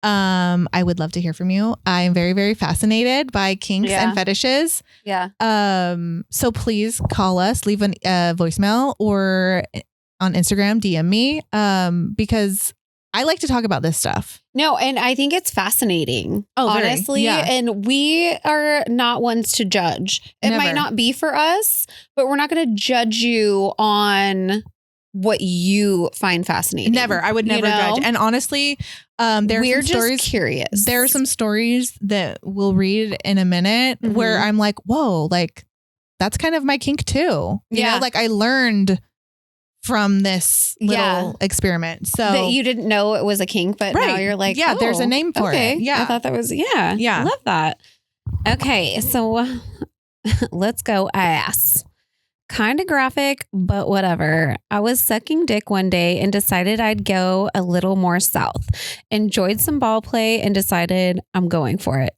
I would love to hear from you. I'm very, very fascinated by kinks and fetishes. Yeah. So please call us, leave a voicemail, or on Instagram, DM me, because I like to talk about this stuff. No, and I think it's fascinating, very. honestly. Yeah. And we are not ones to judge. It Never. might not be for us, but we're not going to judge you on what you find fascinating. Never. I would never judge. And honestly, there we're are some just stories. curious. There are some stories that we'll read in a minute where I'm like, whoa, like that's kind of my kink too. You know, like I learned from this little experiment. So that you didn't know it was a kink, but now you're like, yeah, there's a oh, name for okay. it. Yeah. I thought that was, I love that. Okay. So let's go ass. Kind of graphic, but whatever. I was sucking dick one day and decided I'd go a little more south. Enjoyed some ball play and decided I'm going for it.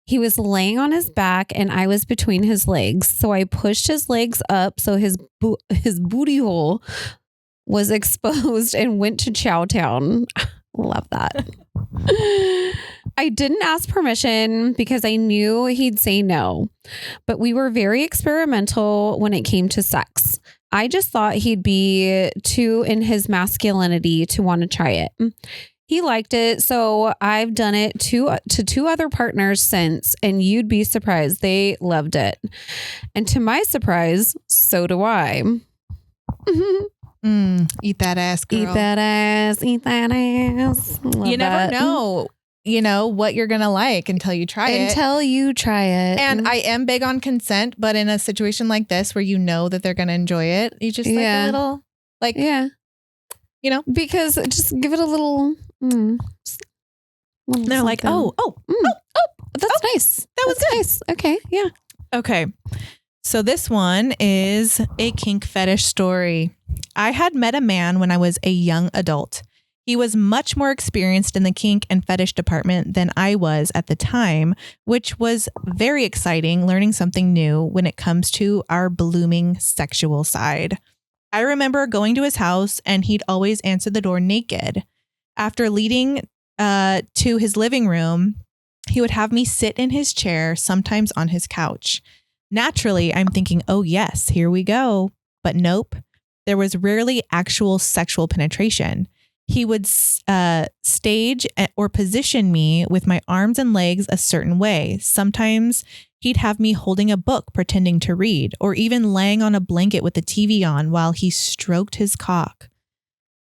He was laying on his back and I was between his legs. So I pushed his legs up so his booty hole was exposed and went to Chowtown. Love that. I didn't ask permission because I knew he'd say no, but we were very experimental when it came to sex. I just thought he'd be too in his masculinity to want to try it. He liked it, so I've done it to two other partners since, and you'd be surprised. They loved it. And to my surprise, so do I. Eat that ass, girl. Eat that ass. Eat that ass. Love you never that. know, what you're going to like until you try it. Until you try it. And I am big on consent, but in a situation like this where you know that they're going to enjoy it, you just like a little, yeah. Because just give it a little. They're like, oh, that's nice. That was nice. Okay. Yeah. Okay. So this one is a kink fetish story. I had met a man when I was a young adult. He was much more experienced in the kink and fetish department than I was at the time, which was very exciting, learning something new when it comes to our blooming sexual side. I remember going to his house and he'd always answer the door naked. After leading to his living room, he would have me sit in his chair, sometimes on his couch. Naturally, I'm thinking, oh yes, here we go. But nope, there was rarely actual sexual penetration. He would stage or position me with my arms and legs a certain way. Sometimes he'd have me holding a book, pretending to read, or even laying on a blanket with the TV on while he stroked his cock.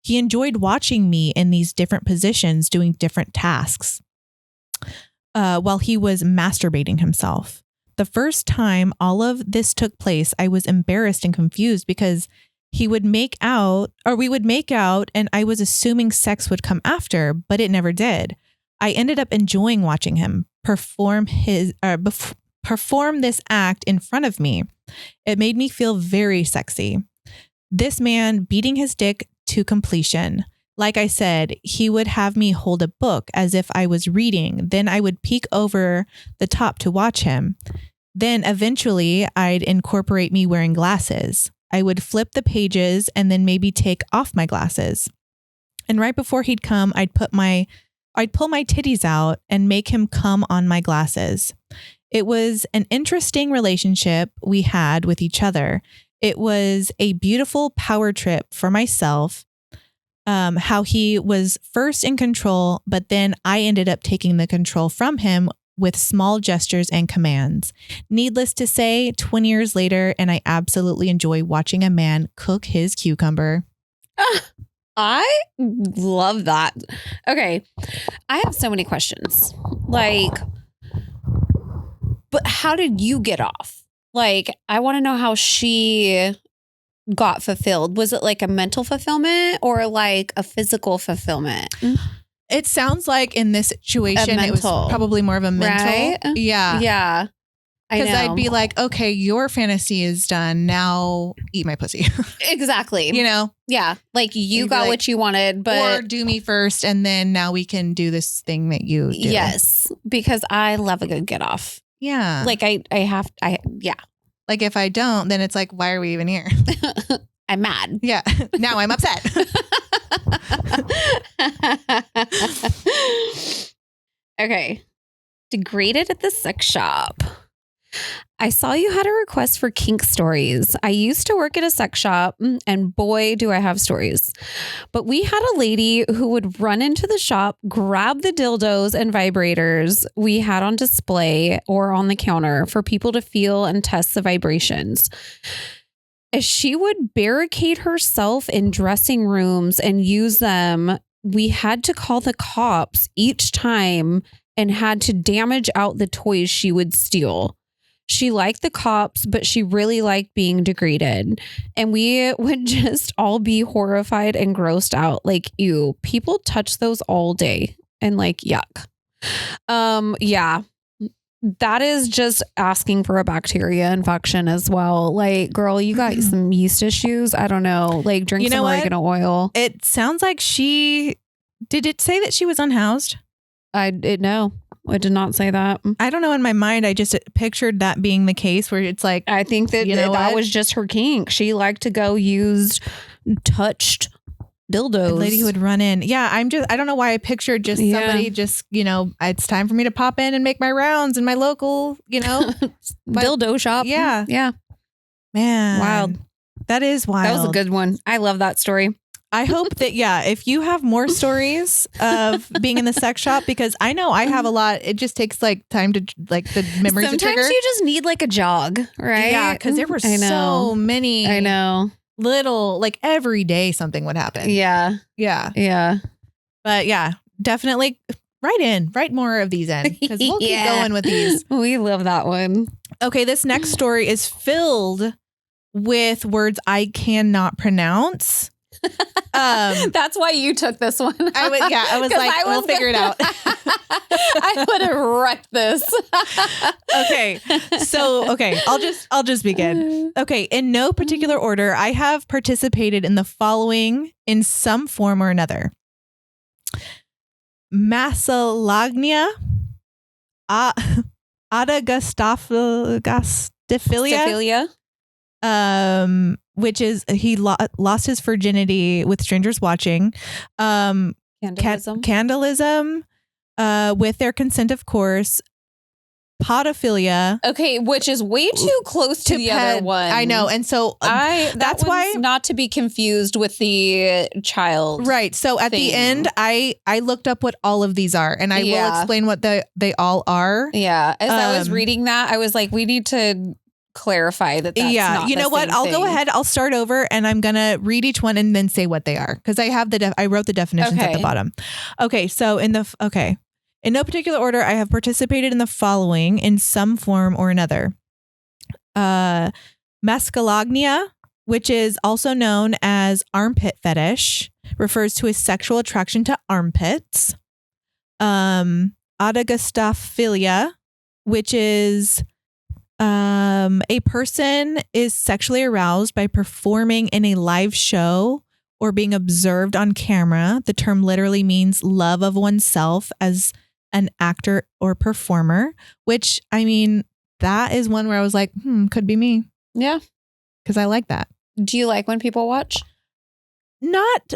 He enjoyed watching me in these different positions doing different tasks while he was masturbating himself. The first time all of this took place, I was embarrassed and confused because we would make out and I was assuming sex would come after, but it never did. I ended up enjoying watching him perform this act in front of me. It made me feel very sexy. This man beating his dick to completion. Like I said, he would have me hold a book as if I was reading. Then I would peek over the top to watch him. Then eventually I'd incorporate me wearing glasses. I would flip the pages and then maybe take off my glasses. And right before he'd come, I'd pull my titties out and make him come on my glasses. It was an interesting relationship we had with each other. It was a beautiful power trip for myself. How he was first in control, but then I ended up taking the control from him with small gestures and commands. Needless to say, 20 years later, and I absolutely enjoy watching a man cook his cucumber. I love that. Okay. I have so many questions. But how did you get off? I want to know how she got fulfilled. Was it like a mental fulfillment or like a physical fulfillment? It sounds like in this situation, it was probably more of a mental. Right? Yeah. Yeah. Because I'd be like, okay, your fantasy is done. Now eat my pussy. Exactly. Yeah. Like you got what you wanted, but. Or do me first. And then now we can do this thing that you do. Yes. Because I love a good get off. Yeah. Yeah. Like if I don't, then it's like, why are we even here? I'm mad. Yeah. Now I'm upset. Okay. Degraded at the sex shop. I saw you had a request for kink stories. I used to work at a sex shop, and boy, do I have stories. But we had a lady who would run into the shop, grab the dildos and vibrators we had on display or on the counter for people to feel and test the vibrations. As she would barricade herself in dressing rooms and use them, we had to call the cops each time and had to damage out the toys she would steal. She liked the cops, but she really liked being degraded. And we would just all be horrified and grossed out. Like, ew, people touch those all day and like, yuck. Yeah. That is just asking for a bacteria infection as well. Like, girl, you got some yeast issues. I don't know. Like, drink some oregano oil. It sounds like did it say that she was unhoused? No, I did not say that. I don't know. In my mind, I just pictured that being the case where it's like, I think that that was just her kink. She liked to go use touched dildos. a lady who would run in. Yeah, I don't know why I pictured just somebody just, it's time for me to pop in and make my rounds in my local, dildo shop. Yeah. Yeah. Man. Wild. That is wild. That was a good one. I love that story. I hope that, if you have more stories of being in the sex shop, because I know I have a lot. It just takes like time to the memories to trigger. Sometimes you just need like a jog, right? Yeah, because there were so many. I know. Little, like every day something would happen. Yeah. Yeah. Yeah. But yeah, definitely write more of these in because we'll keep going with these. We love that one. Okay, this next story is filled with words I cannot pronounce. That's why you took this one. I was like, we'll figure it out. I would have wrecked this. Okay. So, I'll just begin. Okay. In no particular order, I have participated in the following in some form or another. Massalagnia, Adagastophilia, which is he lost his virginity with strangers watching. Candalism, with their consent, of course. Podophilia. Okay, which is way too close to the other one. I know. And so that's why not to be confused with the child. Right. So at the end, I looked up what all of these are, and I will explain what they all are. Yeah. As I was reading that, I was like, we need to clarify that's not you know what? I'll go ahead. I'll start over, and I'm going to read each one and then say what they are, because I have I wrote the definitions at the bottom. Okay. So in no particular order, I have participated in the following in some form or another. Maskalagnia, which is also known as armpit fetish, refers to a sexual attraction to armpits. Adagastophilia, which is a person is sexually aroused by performing in a live show or being observed on camera. The term literally means love of oneself as an actor or performer, which, I mean, that is one where I was like, could be me. Yeah. Because I like that. Do you like when people watch? Not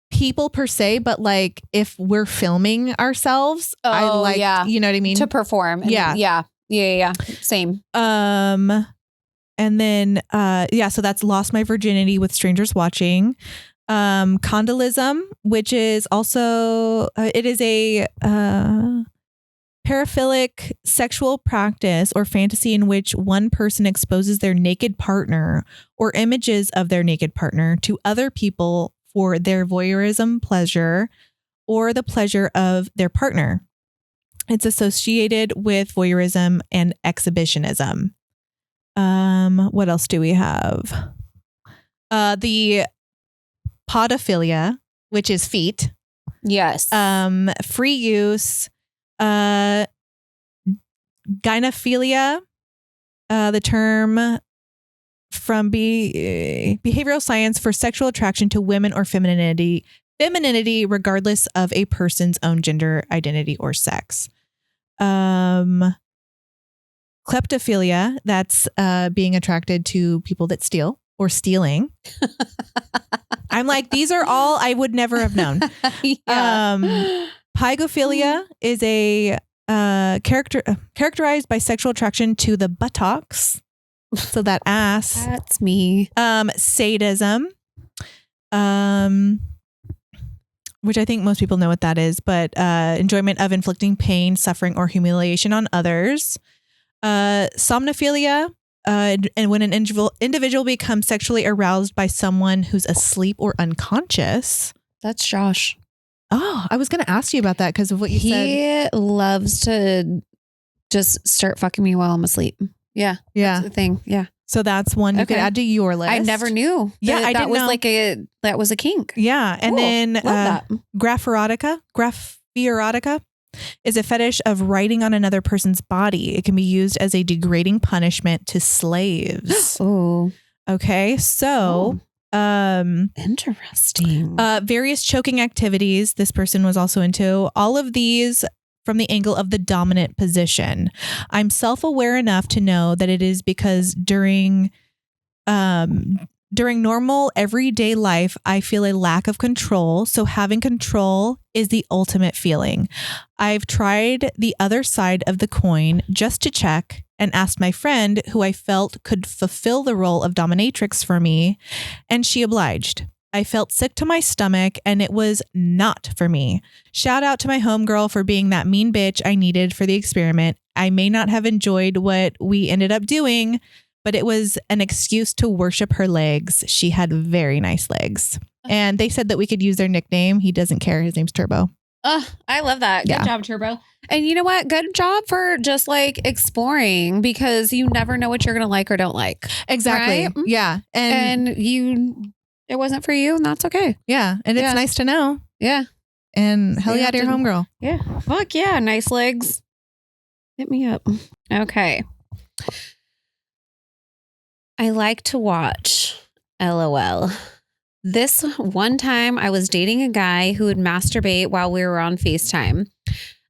people per se, but like if we're filming ourselves, I like, you know what I mean? To perform. Yeah. Same. And then, so that's lost my virginity with strangers watching. Condolism, which is also, it is a paraphilic sexual practice or fantasy in which one person exposes their naked partner or images of their naked partner to other people for their voyeurism pleasure or the pleasure of their partner. It's associated with voyeurism and exhibitionism. What else do we have? The podophilia, which is feet. Yes. Free use. Gynephilia, the term from behavioral science for sexual attraction to women or femininity regardless of a person's own gender identity or sex. Kleptophilia, that's being attracted to people that steal or stealing. I'm like, these are all I would never have known. Pygophilia is a characterized by sexual attraction to the buttocks. So that ass. That's me. Sadism, which I think most people know what that is, but enjoyment of inflicting pain, suffering, or humiliation on others. Somnophilia, and when an individual becomes sexually aroused by someone who's asleep or unconscious. That's Josh. Oh, I was going to ask you about that because of what you said. He loves to just start fucking me while I'm asleep. Yeah. Yeah. That's the thing. Yeah. So that's one you could add to your list. I never knew. Yeah, I didn't know. That was a kink. Yeah. And Cool. then Love that. graphirotica, is a fetish of writing on another person's body. It can be used as a degrading punishment to slaves. Oh, Okay, so interesting. various choking activities this person was also into. All of these from the angle of the dominant position. I'm self-aware enough to know that it is because during normal everyday life, I feel a lack of control. So having control is the ultimate feeling. I've tried the other side of the coin just to check and asked my friend who I felt could fulfill the role of dominatrix for me, and she obliged. I felt sick to my stomach and it was not for me. Shout out to my homegirl for being that mean bitch I needed for the experiment. I may not have enjoyed what we ended up doing, but it was an excuse to worship her legs. She had very nice legs. And they said that we could use their nickname. He doesn't care. His name's Turbo. I love that. Good job, Turbo. And you know what? Good job for just like exploring, because you never know what you're going to like or don't like. Exactly. Right? Yeah. It wasn't for you, and that's okay. Yeah. And it's nice to know. Yeah. And hell yeah to your homegirl. Yeah. Fuck yeah. Nice legs. Hit me up. Okay. I like to watch. LOL. This one time I was dating a guy who would masturbate while we were on FaceTime.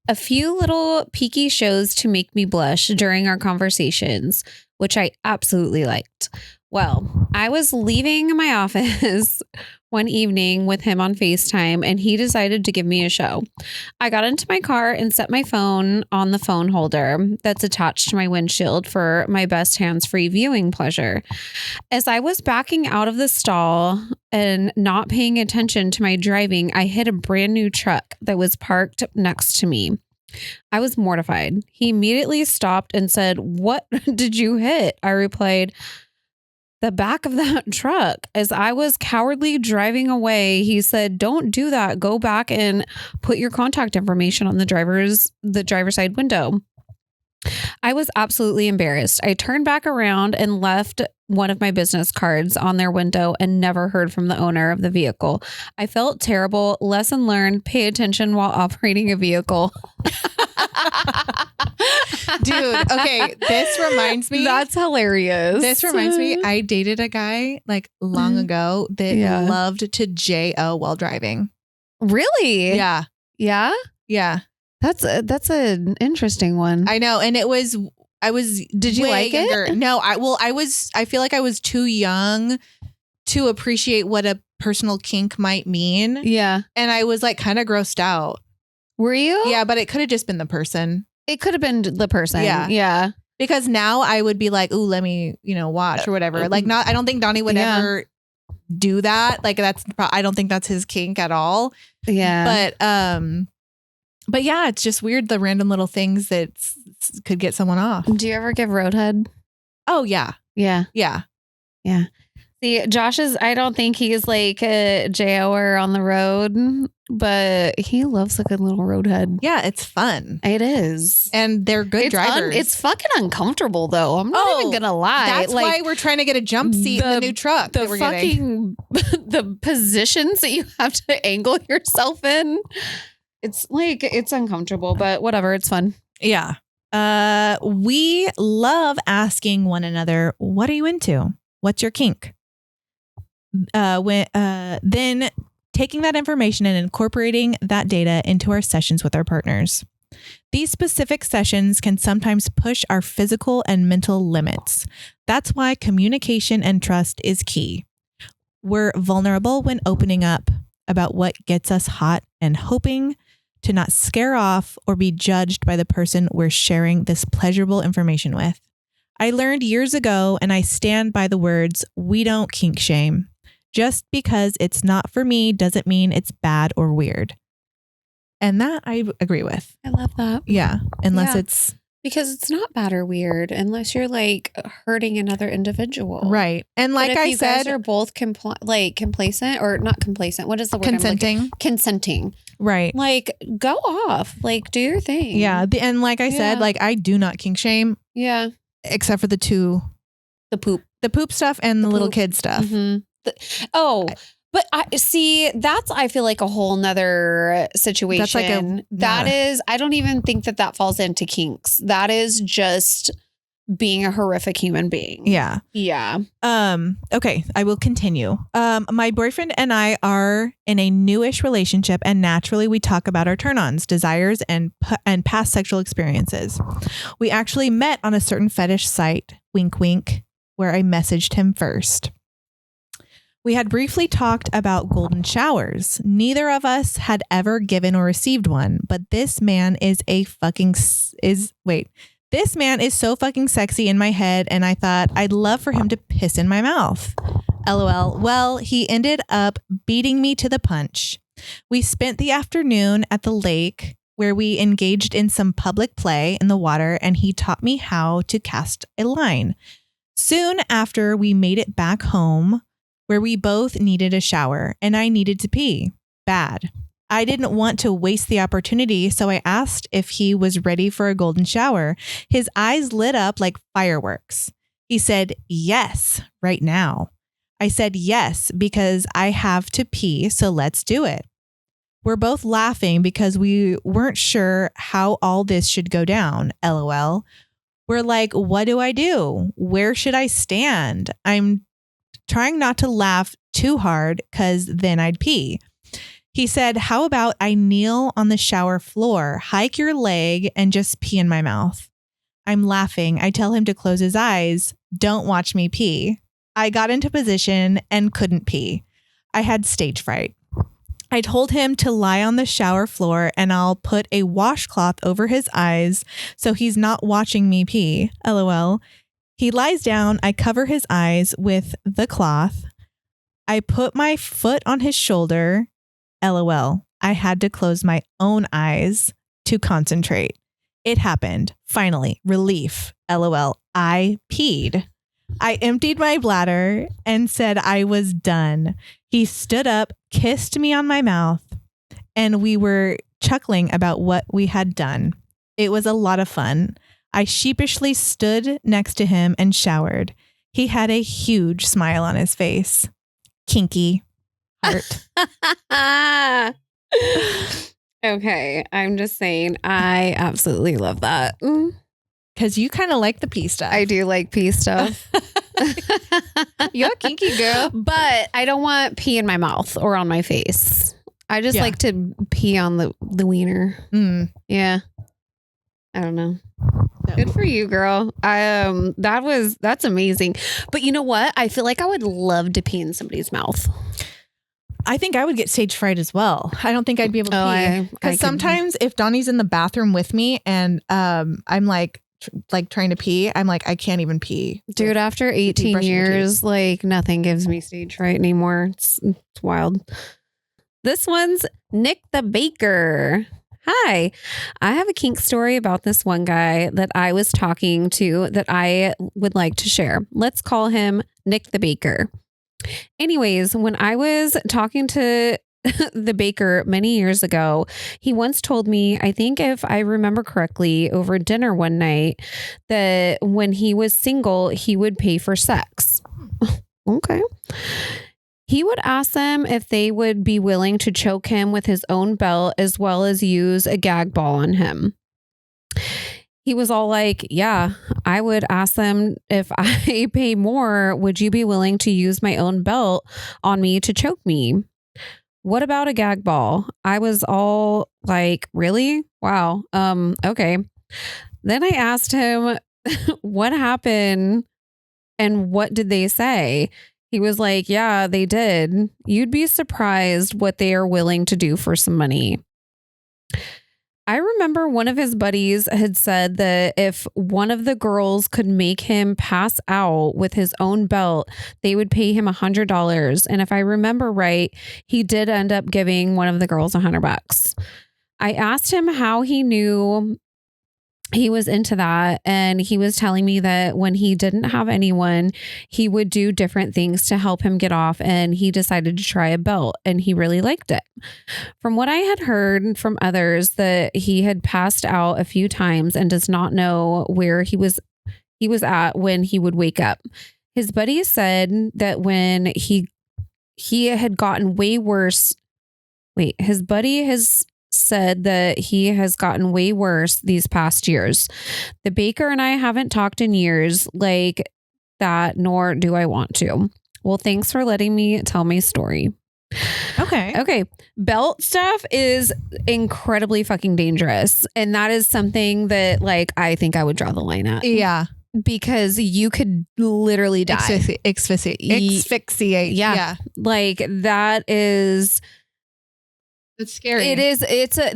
A few little peaky shows to make me blush during our conversations, which I absolutely liked. Well, I was leaving my office one evening with him on FaceTime, and he decided to give me a show. I got into my car and set my phone on the phone holder that's attached to my windshield for my best hands-free viewing pleasure. As I was backing out of the stall and not paying attention to my driving, I hit a brand new truck that was parked next to me. I was mortified. He immediately stopped and said, "What did you hit?" I replied, "The back of that truck." As I was cowardly driving away, he said, "Don't do that. Go back and put your contact information on the driver's side window." I was absolutely embarrassed. I turned back around and left one of my business cards on their window and never heard from the owner of the vehicle. I felt terrible. Lesson learned: pay attention while operating a vehicle. Dude, okay, this reminds me. That's hilarious. This reminds me, I dated a guy like long ago that loved to J-O while driving. Really? Yeah. Yeah? Yeah. That's an interesting one. I know. And did you like it? No, I feel like I was too young to appreciate what a personal kink might mean. Yeah. And I was like kind of grossed out. Were you? Yeah, but it could have just been the person. It could have been the person. Yeah. Yeah. Because now I would be like, ooh, let me, watch or whatever. Like I don't think Donnie would ever do that. Like I don't think that's his kink at all. Yeah. But yeah, it's just weird, the random little things that could get someone off. Do you ever give roadhead? Oh, yeah. Yeah. Yeah. Yeah. See, I don't think he's like a J-O-er on the road, but he loves a good little roadhead. Yeah, it's fun. It is. And they're good drivers. It's fucking uncomfortable, though. I'm not even going to lie. That's why we're trying to get a jump seat in the new truck that we're getting. The positions that you have to angle yourself in. It's uncomfortable, but whatever. It's fun. Yeah. We love asking one another, what are you into? What's your kink? Then taking that information and incorporating that data into our sessions with our partners. These specific sessions can sometimes push our physical and mental limits. That's why communication and trust is key. We're vulnerable when opening up about what gets us hot and hoping to not scare off or be judged by the person we're sharing this pleasurable information with. I learned years ago, and I stand by the words, we don't kink shame. Just because it's not for me doesn't mean it's bad or weird. And that I agree with. I love that. Yeah. Unless it's... Because it's not bad or weird unless you're like hurting another individual. Right. And like I said... you guys are both complacent or not complacent. What is the word? Consenting. Consenting. Right. Like, go off. Like, do your thing. Yeah. And like I said, like I do not kink shame. Yeah. Except for the poop stuff and the little kid stuff. Mm-hmm. But I feel like a whole nother situation. That's like that is, I don't even think that falls into kinks. That is just being a horrific human being. Yeah. Yeah. Okay, I will continue. My boyfriend and I are in a newish relationship, and naturally we talk about our turn-ons, desires, and past sexual experiences. We actually met on a certain fetish site, wink wink, where I messaged him first. We had briefly talked about golden showers. Neither of us had ever given or received one, but this man is This man is so fucking sexy in my head, and I thought I'd love for him to piss in my mouth. LOL. Well, he ended up beating me to the punch. We spent the afternoon at the lake where we engaged in some public play in the water, and he taught me how to cast a line. Soon after, we made it back home where we both needed a shower, and I needed to pee. Bad. I didn't want to waste the opportunity, so I asked if he was ready for a golden shower. His eyes lit up like fireworks. He said, yes, right now. I said yes, because I have to pee, so let's do it. We're both laughing because we weren't sure how all this should go down, LOL. We're like, what do I do? Where should I stand? I'm trying not to laugh too hard because then I'd pee. He said, how about I kneel on the shower floor, hike your leg, and just pee in my mouth? I'm laughing. I tell him to close his eyes. Don't watch me pee. I got into position and couldn't pee. I had stage fright. I told him to lie on the shower floor and I'll put a washcloth over his eyes so he's not watching me pee. LOL. He lies down. I cover his eyes with the cloth. I put my foot on his shoulder. LOL. I had to close my own eyes to concentrate. It happened. Finally, relief. LOL. I peed. I emptied my bladder and said I was done. He stood up, kissed me on my mouth, and we were chuckling about what we had done. It was a lot of fun. I sheepishly stood next to him and showered. He had a huge smile on his face. Kinky. Heart. Okay, I'm just saying, I absolutely love that. Because you kind of like the pee stuff. I do like pee stuff. You're a kinky girl. But I don't want pee in my mouth or on my face. I just like to pee on the wiener. Yeah. I don't know. No. Good for you, girl. That's amazing. But you know what? I feel like I would love to pee in somebody's mouth. I think I would get stage fright as well. I don't think I'd be able to pee. Because sometimes if Donnie's in the bathroom with me and I'm like trying to pee, I'm like, I can't even pee. Dude, after 18 years, like nothing gives me stage fright anymore. It's wild. This one's Nick the Baker. Hi, I have a kink story about this one guy that I was talking to that I would like to share. Let's call him Nick the Baker. Anyways, when I was talking to the baker many years ago, he once told me, I think if I remember correctly, over dinner one night, that when he was single, he would pay for sex. Okay. He would ask them if they would be willing to choke him with his own belt as well as use a gag ball on him. He was all like, yeah, I would ask them if I pay more, would you be willing to use my own belt on me to choke me? What about a gag ball? I was all like, really? Wow. Okay. Then I asked him what happened and what did they say? He was like, yeah, they did. You'd be surprised what they are willing to do for some money. I remember one of his buddies had said that if one of the girls could make him pass out with his own belt, they would pay him $100. And if I remember right, he did end up giving one of the girls $100. I asked him how he knew he was into that. And he was telling me that when he didn't have anyone, he would do different things to help him get off. And he decided to try a belt and he really liked it. From what I had heard from others, that he had passed out a few times and does not know where he was at when he would wake up. His buddy said that when he he had gotten way worse. Wait, his buddy has said that he has gotten way worse these past years. The baker and I haven't talked in years like that, nor do I want to. Well, thanks for letting me tell my story. Okay. Belt stuff is incredibly fucking dangerous. And that is something that like I think I would draw the line at. Yeah. Because you could literally die. Asphyxiate. Yeah. Like that is... It's scary. It is.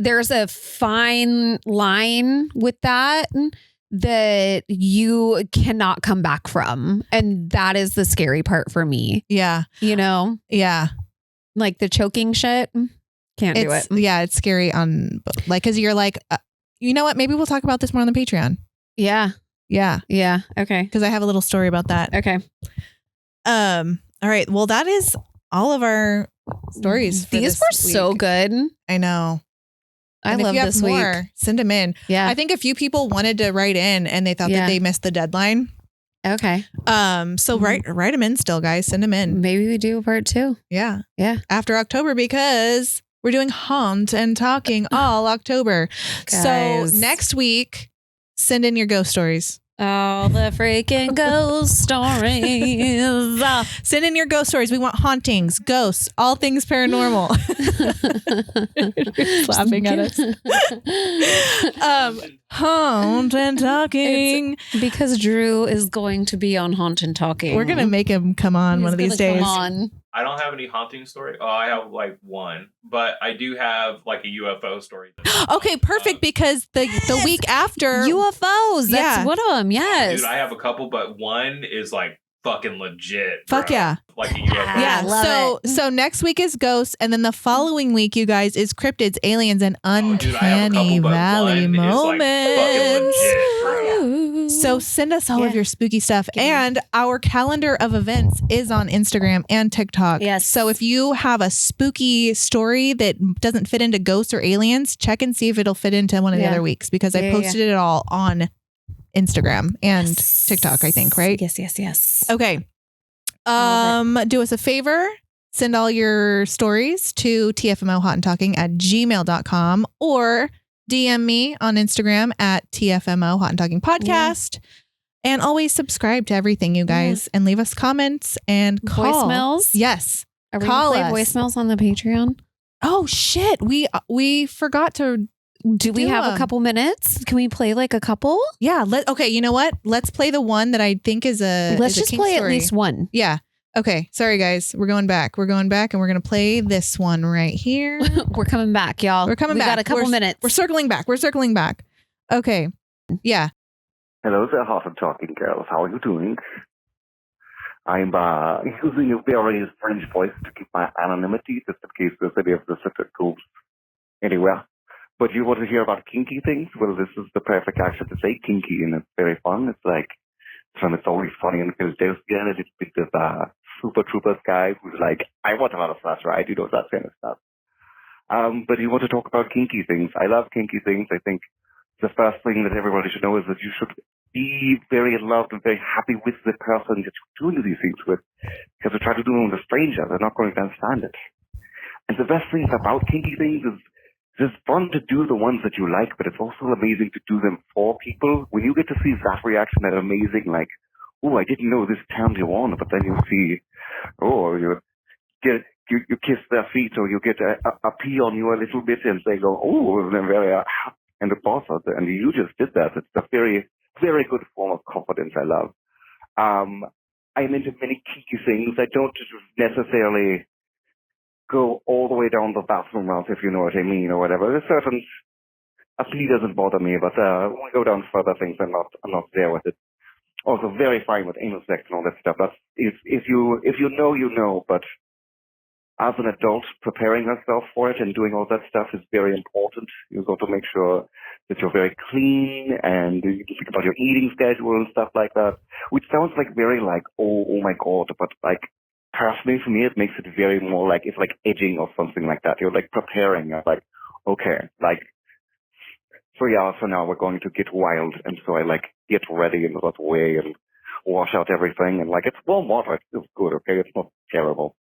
There's a fine line with that you cannot come back from. And that is the scary part for me. Yeah. You know? Yeah. Like the choking shit. Can't do it. Yeah. It's scary cause you're like, you know what? Maybe we'll talk about this more on the Patreon. Yeah. Yeah. Yeah. Okay. Cause I have a little story about that. Okay. All right. Well, that is all of our stories. These were so good. I know. I love this week. Send them in. Yeah. I think a few people wanted to write in and they thought that they missed the deadline. Okay. So write them in still, guys. Send them in. Maybe we do a part 2. Yeah. Yeah. After October, because we're doing Haunt and Talking all October. Guys. So next week, send in your ghost stories. All the freaking ghost stories. Send in your ghost stories. We want hauntings, ghosts, all things paranormal. You're laughing at us. Haunt and Talking. It's because Drew is going to be on Haunt and Talking. We're going to make him come on one of these days. I don't have any haunting story. Oh, I have like one, but I do have like a UFO story. Okay, perfect. Because the week after UFOs, that's one of them. Yes, dude, I have a couple, but one is like fucking legit. Fuck bro. yeah, like a UFO. Yeah, so next week is ghosts, and then the following week, you guys, is cryptids, aliens, and uncanny valley moments. So send us all of your spooky stuff. And our calendar of events is on Instagram and TikTok. Yes. So if you have a spooky story that doesn't fit into ghosts or aliens, check and see if it'll fit into one of the other weeks, because I posted it all on Instagram and TikTok, I think, right? Yes. Okay. Do us a favor. Send all your stories to tfmohotandtalking@gmail.com or DM me on Instagram at TFMO Hot and Talking Podcast. And always subscribe to everything, you guys, and leave us comments and call. Voicemails. Yes. Are we call gonna play us. voicemails on the Patreon? Oh shit. We forgot to do we have a couple minutes? Can we play like a couple? Yeah. Okay. You know what? Let's play the one that I think is Let's just play at least one. Yeah. Okay. Sorry, guys. We're going back and we're going to play this one right here. We're coming back, y'all. We're coming back. We got a couple minutes. We're circling back. Okay. Yeah. Hello there, Hot and Talking girls. How are you doing? I'm using a very strange voice to keep my anonymity, just in case there's any of the citric groups anywhere. But you want to hear about kinky things? Well, this is the perfect action to say kinky, and it's very fun. It's like, it's always funny in Philadelphia, and it's with this Super Troopers guy who's like, I want a lot of flash, right? You know, that kind of stuff. But you want to talk about kinky things. I love kinky things. I think the first thing that everybody should know is that you should be very in love and very happy with the person that you're doing these things with. Because to try to do them with a stranger, they're not going to understand it. And the best thing about kinky things is it's fun to do the ones that you like, but it's also amazing to do them for people. When you get to see that reaction, that amazing, like, oh, I didn't know this turned you on, but then you see, oh, you kiss their feet, or you get a pee on you a little bit, and they go, oh, and they're very, and the boss, and you just did that. It's a very, very good form of confidence I love. I'm into many kinky things. I don't necessarily go all the way down the bathroom route, if you know what I mean, or whatever. There's certain, a pee doesn't bother me, but when we go down further things, I'm not there with it. Also, very fine with anal sex and all that stuff. That's if you know, you know. But as an adult, preparing yourself for it and doing all that stuff is very important. You've got to make sure that you're very clean, and you think about your eating schedule and stuff like that. Which sounds like very like, oh my god, but like personally for me, it makes it very more like it's like edging or something like that. You're like preparing. You're like, okay, like 3 hours from now we're going to get wild, and so I like get ready in that way and wash out everything, and like it's warm water, it feels good, okay, it's not terrible.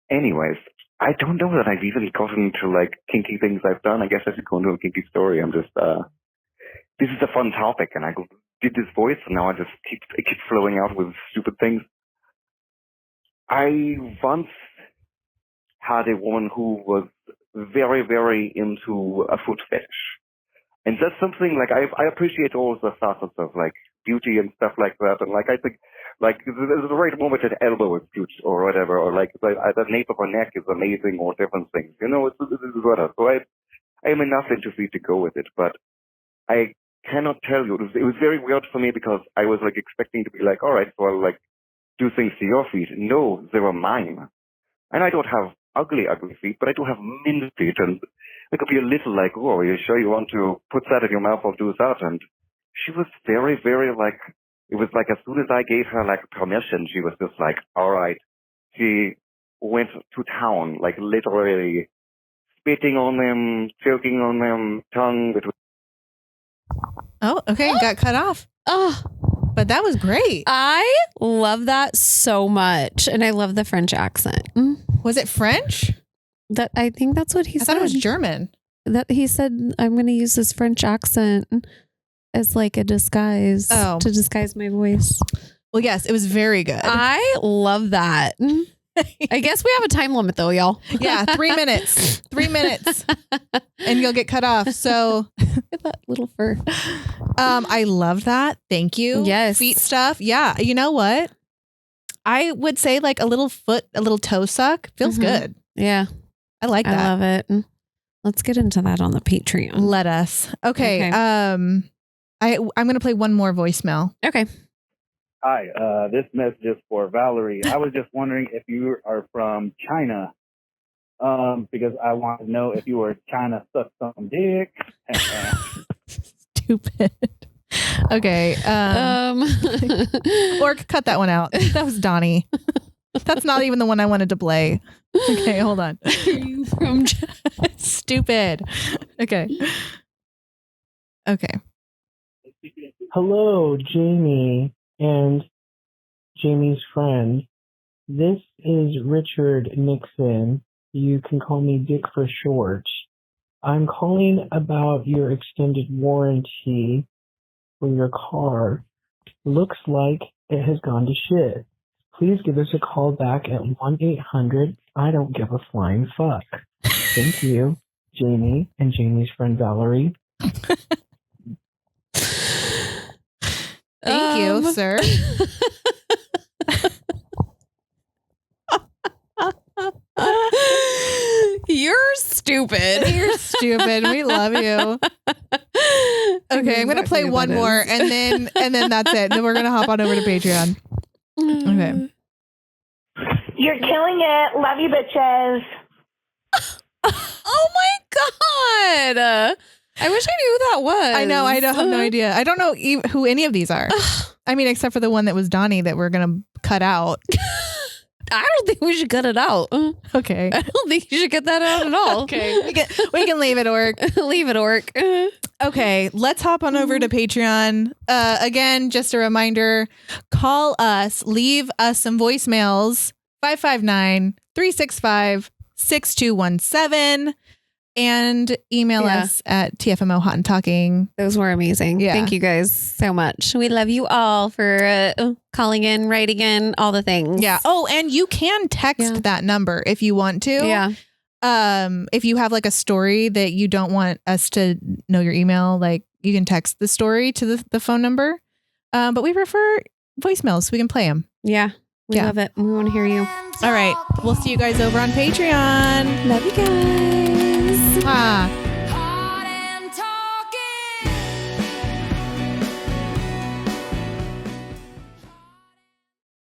Anyways, I don't know that I've even gotten to like kinky things I've done. I guess I should go into a kinky story. I'm just, this is a fun topic, and I did this voice, and now it keeps flowing out with stupid things. I once had a woman who was very, very into a foot fetish. And that's something like I appreciate all the facets of like beauty and stuff like that. And like I think like there's a right moment at elbow is cute or whatever, or like the nape of her neck is amazing or different things. You know, it's whatever. So I am enough into feet to go with it, but I cannot tell you. It was very weird for me because I was like expecting to be like, all right, so I'll like do things to your feet. No, they were mine. And I don't have ugly feet, but I do have min feet, and it could be a little like, oh, are you sure you want to put that in your mouth or do that? And she was very, very like, it was like as soon as I gave her like permission, she was just like, all right. She went to town, like literally spitting on them, choking on them, tongue between. Oh, okay. Got cut off. Oh, But that was great. I love that so much. And I love the French accent. Was it French? That I think that's what he I said. thought it was German. That he said, I'm going to use this French accent as like a disguise to disguise my voice. Well, yes, it was very good. I love that. I guess we have a time limit though, y'all. Yeah, 3 minutes. 3 minutes. And you'll get cut off. So that little fur. I love that. Thank you. Yes. Feet stuff. Yeah. You know what? I would say like a little toe suck feels good. Yeah. I like that. I love it. Let's get into that on the Patreon. Let us. Okay. I'm going to play one more voicemail. Okay. Hi, this message is for Valerie. I was just wondering if you are from China, because I want to know if you were China suck some dick. Stupid. Okay. Or cut that one out. That was Donnie. That's not even the one I wanted to play. Okay, hold on. Are you from China? Stupid. Okay. Okay. Hello, Jamie and Jamie's friend. This is Richard Nixon. You can call me Dick for short. I'm calling about your extended warranty for your car. Looks like it has gone to shit. Please give us a call back at 1-800 I don't give a flying fuck. Thank you, Jamie and Jamie's friend Valerie. Thank you, sir. You're stupid. You're stupid. We love you. Okay, I'm gonna play one more, and then that's it. Then we're gonna hop on over to Patreon. Okay. You're killing it. Love you, bitches. Oh my God. I wish I knew who that was. I know. I don't have no idea. I don't know who any of these are. I mean, except for the one that was Donnie that we're gonna cut out. I don't think we should cut it out. Okay. I don't think you should cut that out at all. Okay. We can leave it, Orc. Leave it, Orc. Okay. Let's hop on over to Patreon. Again, just a reminder, call us, leave us some voicemails, 559-365-6217. And email us at TFMO Hot and Talking. Those were amazing. Yeah. Thank you guys so much. We love you all for calling in, writing in, all the things. Yeah. Oh, and you can text that number if you want to. Yeah. If you have like a story that you don't want us to know your email, like you can text the story to the phone number. But we prefer voicemails so we can play them. Yeah. We love it. We want to hear you. All right. We'll see you guys over on Patreon. Love you guys. Ah.